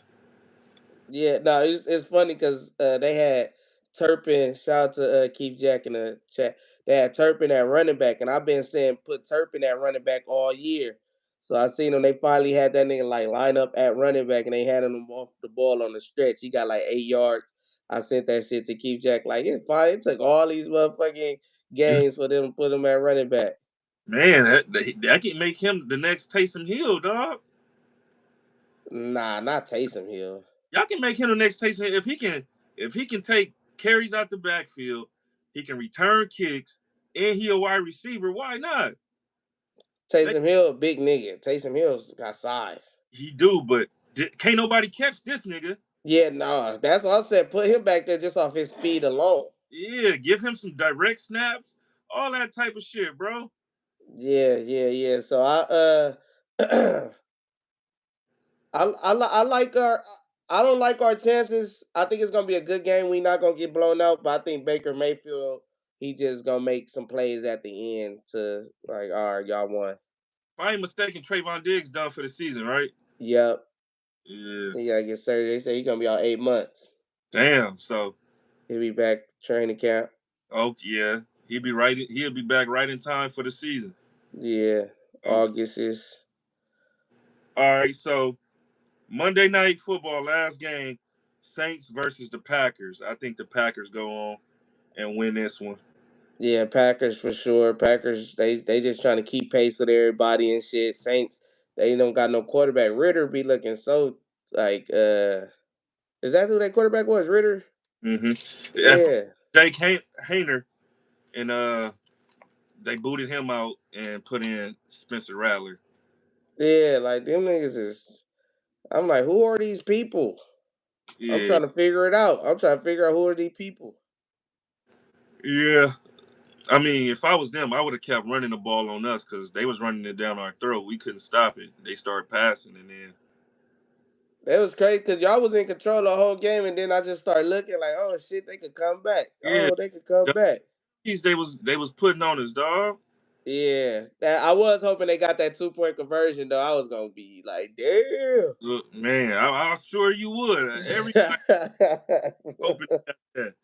Yeah, no, it's funny because they had Turpin. Shout out to Keith Jack in the chat. They had Turpin at running back, and I've been saying put Turpin at running back all year. So I seen them. They finally had that nigga like line up at running back, and they had him off the ball on the stretch. He got like 8 yards. I sent that shit to Keith Jack. Like it's fine. It took all these motherfucking games for them to put him at running back. man, that can make him the next Taysom Hill, dog. Nah, not Taysom Hill. Y'all can make him the next Taysom if he can take carries out the backfield, he can return kicks, and he a wide receiver. Why not? They, Taysom Hill, big nigga. Taysom Hill's got size. he do, but can't nobody catch this nigga. Yeah, no, that's what I said. Put him back there just off his speed alone. Yeah, give him some direct snaps, all that type of shit, bro. Yeah, yeah, yeah. So I like our. I don't like our chances. I think it's gonna be a good game. We not gonna get blown out, but I think Baker Mayfield he just gonna make some plays at the end to like, all right, y'all won. If I ain't mistaken, Trayvon Diggs done for the season, right? Yep. Yeah. He gotta get surgery. They say he gonna be out 8 months. Damn. So, He'll be back training camp. oh yeah, he'll be right. He'll be back right in time for the season. Yeah. Okay. August is All right. So Monday night football, last game, Saints versus the Packers. I think the Packers go on and win this one. yeah, Packers for sure. Packers they just trying to keep pace with everybody and shit. Saints they don't got no quarterback. Ritter be looking so like is that who that quarterback was? Ritter? Mm-hmm. That's Yeah. Jake Hayner. and they booted him out and put in Spencer Rattler. Yeah, like them niggas is. I'm like, who are these people? I'm Yeah, trying to figure it out. I'm trying to figure out who are these people. yeah. I mean, if I was them, I would have kept running the ball on us because they was running it down our throat. We couldn't stop it. They started passing, and then That was crazy because y'all was in control the whole game, and then I just started looking like, oh shit, they could come back. yeah, Oh, they could come the back. keys they was putting on his dog. Yeah, I was hoping they got that 2 point conversion though. I was gonna be like, damn. Look, man, I'm sure you would. Everybody hoping they got that.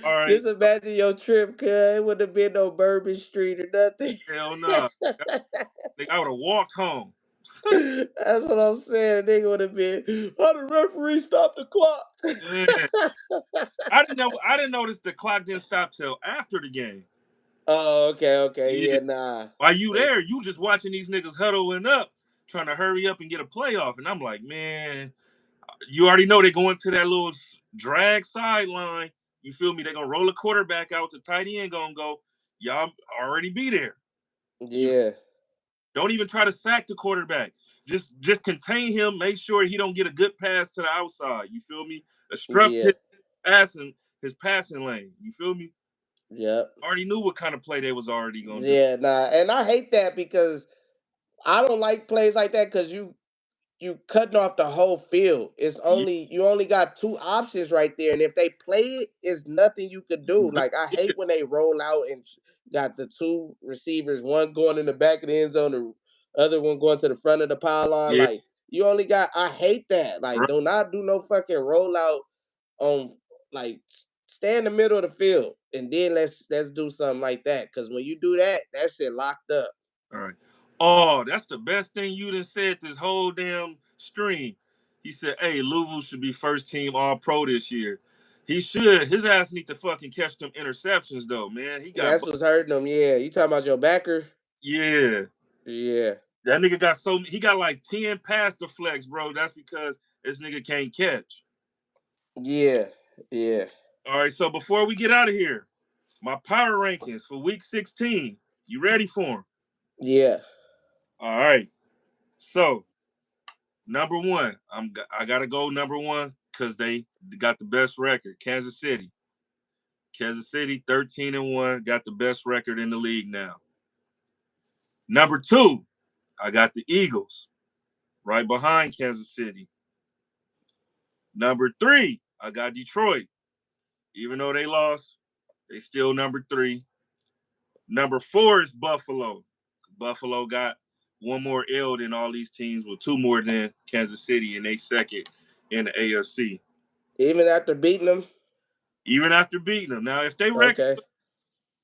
All right, Just so imagine your trip, cuz it wouldn't have been no Bourbon Street or nothing. hell no, I would have walked home. That's what I'm saying. Nigga would have been, how the referee stopped the clock? Man, I didn't know. I didn't notice the clock didn't stop till after the game. Oh, okay, okay, Yeah, yeah, nah. while you there, you just watching these niggas huddling up, trying to hurry up and get a playoff. And I'm like, man, you already know they going to that little drag sideline. You feel me? They're gonna roll a quarterback out. The tight end gonna go. Y'all already be there. You Yeah, don't even try to sack the quarterback. Just contain him. Make sure he don't get a good pass to the outside. You feel me? Obstruct yeah, his passing lane. You feel me? yep. Already knew what kind of play they was already gonna do. Yeah, nah. And I hate that because I don't like plays like that because you cutting off the whole field. It's Yeah, only you only got two options right there, and if they play it, it's nothing you could do. Like I hate when they roll out and got the two receivers, one going in the back of the end zone, the other one going to the front of the pylon. yeah, Like you only got. I hate that. Like right. do not do no fucking rollout on like stay in the middle of the field, and then let's do something like that. Because when you do that, that shit locked up. All right. Oh, that's the best thing you done said this whole damn stream. He said, "Hey, Louisville should be first team All Pro this year. He should. His ass need to fucking catch them interceptions though, man. He got That's what's hurting them. Yeah, you talking about your backer? yeah. Yeah. That nigga got he got like 10 pass deflects, bro. That's because this nigga can't catch. Yeah, yeah, All right, so before we get out of here, my power rankings for week 16. You ready for them? yeah, All right. So number one, I gotta go number one because they got the best record. Kansas City. Kansas City 13-1, got the best record in the league now. Number two, I got the Eagles, right behind Kansas City. Number three, I got Detroit. Even though they lost, they still number three. Number four is Buffalo. Buffalo got one more L than all these teams, with two more than Kansas City, and they second in the AFC. even after beating them. Even after beating them. Now, Okay,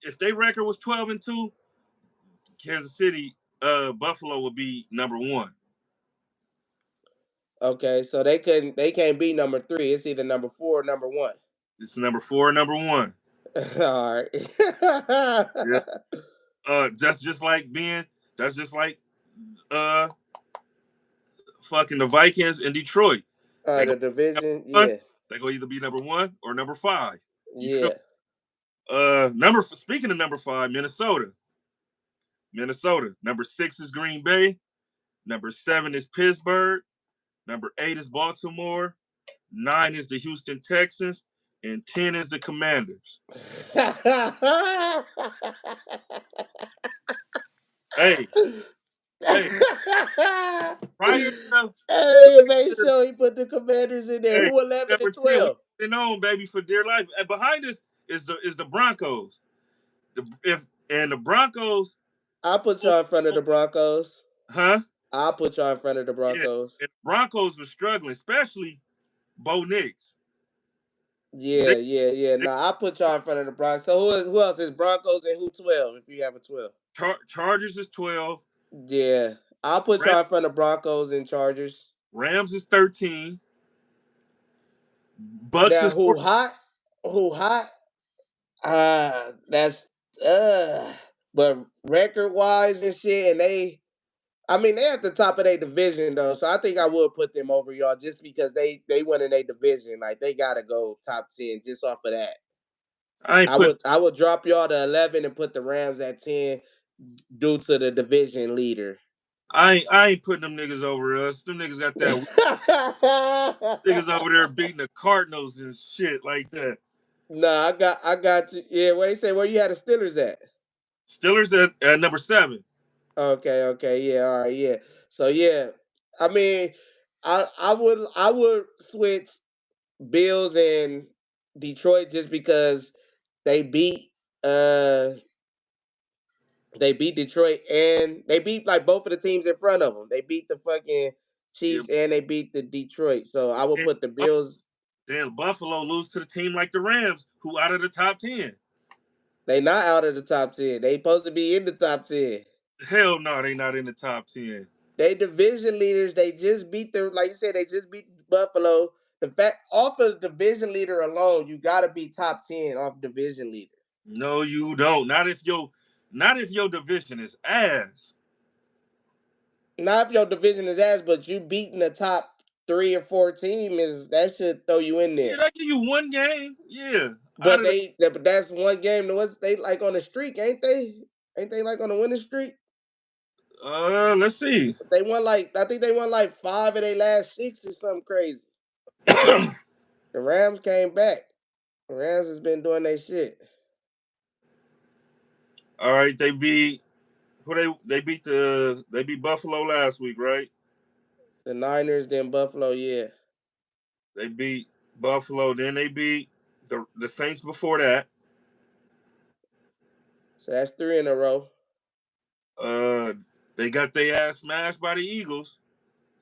if they record was 12-2, Kansas City, Buffalo would be number one. okay. So they can't be number three. It's either number four or number one. It's number four, number one. All right. Yeah. That's just like being. That's just like uh fucking the Vikings in Detroit. They go The division. one. Yeah, They go either be number one or number five. You feel? yeah. Number speaking of number five, Minnesota. Minnesota. Number six is Green Bay. Number seven is Pittsburgh. Number eight is Baltimore. Nine is the Houston Texans. And 10 is the Commanders. Hey, hey, prior to Hey, make sure he put the Commanders in there. hey, Who 11 number and 10, we 12? been on, baby, for dear life. And behind us is the Broncos. The Broncos, I'll put y'all in front of the Broncos. huh? I'll put y'all in front of the Yeah. Broncos. And the Broncos were struggling, especially Bo Nix. Yeah, They, yeah, yeah. they Nah, I'll put y'all in front of the Broncos. So who else is Broncos and who 12 if you have a 12? Chargers is 12. Yeah. I'll put Ram, y'all in front of Broncos and Chargers. Rams is 13. Bucks Now is 4. who hot? Who hot? That's uh but record wise and shit, and I mean they at the top of their division though, so I think I would put them over y'all just because they won in their division. Like they gotta go top 10 just off of that. I ain't putting I would drop y'all to 11 and put the Rams at 10 due to the division leader. I ain't putting them niggas over us. Them niggas got that niggas over there beating the Cardinals and shit like that. Nah, I got you. Yeah, what they say? Where you had the Steelers at? Steelers at number 7. Okay, okay, yeah, all right, yeah. So yeah, I mean, I would switch Bills and Detroit just because they beat uh they beat Detroit and they beat like both of the teams in front of them. They beat the fucking Yeah, Chiefs and they beat the Detroit. So I would then, put the Bills. then Buffalo lose to the team like the Rams, who out of the top 10. They not out of the top 10. They supposed to be in the top 10. Hell no, they not in the top 10. They division leaders. They just beat the like you said. They just beat Buffalo. The fact off of the division leader alone, you got to be top 10 off division leader. No, you don't. Not if your division is ass. Not if your division is ass, but you beating the top 3 or 4 team is that should throw you in Yeah, there. they give you one game. Yeah, out But of the but that's one game. What's they like on a streak? Ain't they? Ain't they like on a winning streak? let's see. They won like I think they won like 5 of their last 6 or something crazy. The Rams came back. The Rams has been doing their shit. All right, they beat who they beat Buffalo last week, right? The Niners, then Buffalo, yeah. They beat Buffalo, then they beat the Saints before that. So that's 3 in a row. Uh, they got their ass smashed by the Eagles.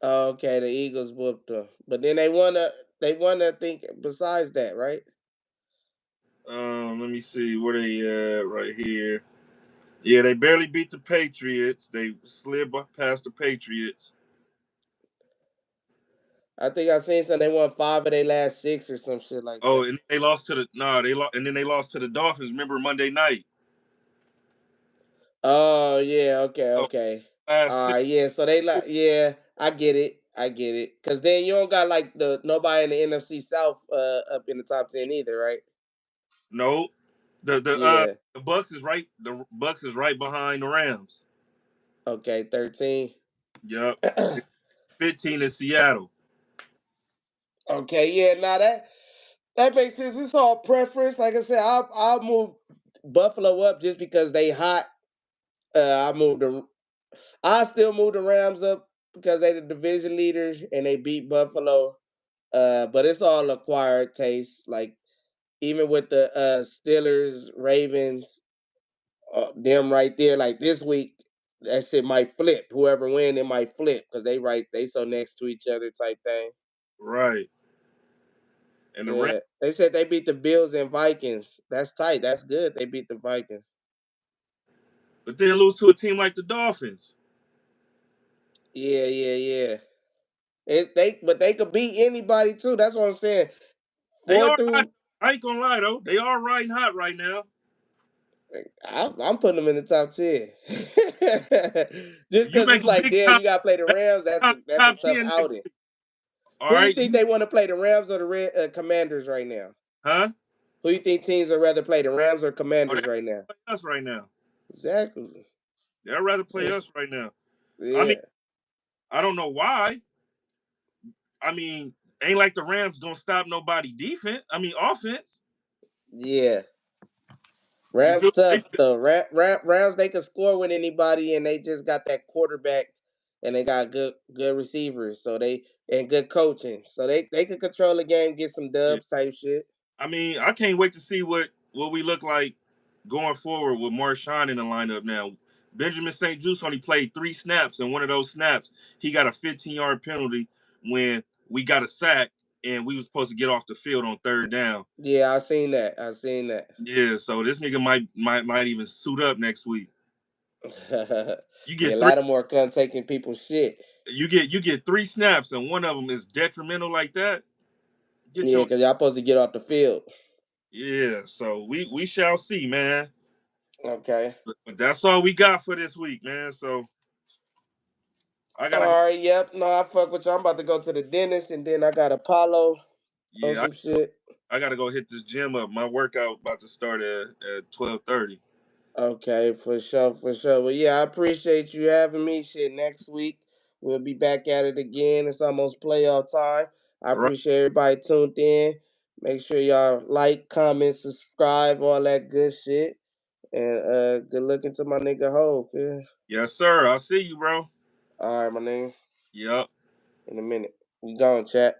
Okay, the Eagles whooped them, but then they won. They won. I think besides that, right? Let me see where they at right here. Yeah, they barely beat the Patriots. They slid past the Patriots. I think I seen some. They won 5 of their last 6 or some shit like Oh, that. and they lost to the they lost, and then they lost to the Dolphins. Remember Monday night? Oh yeah, okay, So okay. last All six, right, yeah. So they like, yeah, I get it, I get it. Cause then you don't got like the nobody in the NFC South up in the top 10 either, right? no, Yeah. the Bucks is right. The Bucks is right behind the Rams. Okay, 13. Yep, 15 in Seattle. Okay, yeah. Now that makes sense. It's all preference. Like I said, I'll move Buffalo up just because they hot. I moved the. I still move the Rams up because they the division leaders and they beat Buffalo. But it's all acquired taste. Like even with the Steelers, Ravens, them right there. Like this week, that shit might flip. Whoever win, it might flip because they so next to each other type thing. Right, and the Rams, Yeah, they said they beat the Bills and Vikings. That's tight. That's good. They beat the Vikings. but then lose to a team like the Dolphins. Yeah, yeah, yeah. But they could beat anybody too. That's what I'm saying. They Four are hot. through, I ain't gonna lie though. They are riding hot right now. I'm putting them in the top 10. Just You because make it's a like, big damn, top you got to play the Rams. That's a top tough 10 next outing. week. All Who you right, think they want to play, the Rams or the Commanders right now? huh? Who you think teams would rather play, the Rams or Oh, Commanders they right now? play us right now. Exactly. They'd rather play us right now. I mean, Yeah, I don't know why. I mean, ain't like the Rams don't stop nobody defense. I mean, offense. yeah. You Rams feel they tough though. Rams they can score with anybody, and they just got that quarterback, and they got good receivers. So they and good coaching. So they can control the game, get some yeah. dubs type shit. I mean, I can't wait to see what we look like going forward with Marshawn in the lineup now. Benjamin St. Juice only played 3 snaps, and one of those snaps, he got a 15-yard penalty when we got a sack and we was supposed to get off the field on 3rd down. Yeah, I seen that. I seen that. Yeah, so this nigga might even suit up next week. You Yeah, get three Lattimore come taking people's shit. you get 3 snaps and one of them is detrimental like that. Get Yeah, your because y'all supposed to get off the field. Yeah, so we shall see, man. Okay. But that's all we got for this week, man. So I gotta go. All right. Yep. No, I fuck with you. I'm about to go to the dentist, and then I got Apollo on Yeah, some shit. I gotta go hit this gym up. My workout about to start at 12:30. Okay, for sure, for sure. Well, yeah, I appreciate you having me. Shit, next week we'll be back at it again. It's almost playoff time. I All right. appreciate everybody tuned in. Make sure y'all like, comment, subscribe, all that good shit. And good looking to my nigga Hove. Yeah. Yes, sir. I'll see you, bro. All right, my nigga. Yep. In a minute. We gone, chat.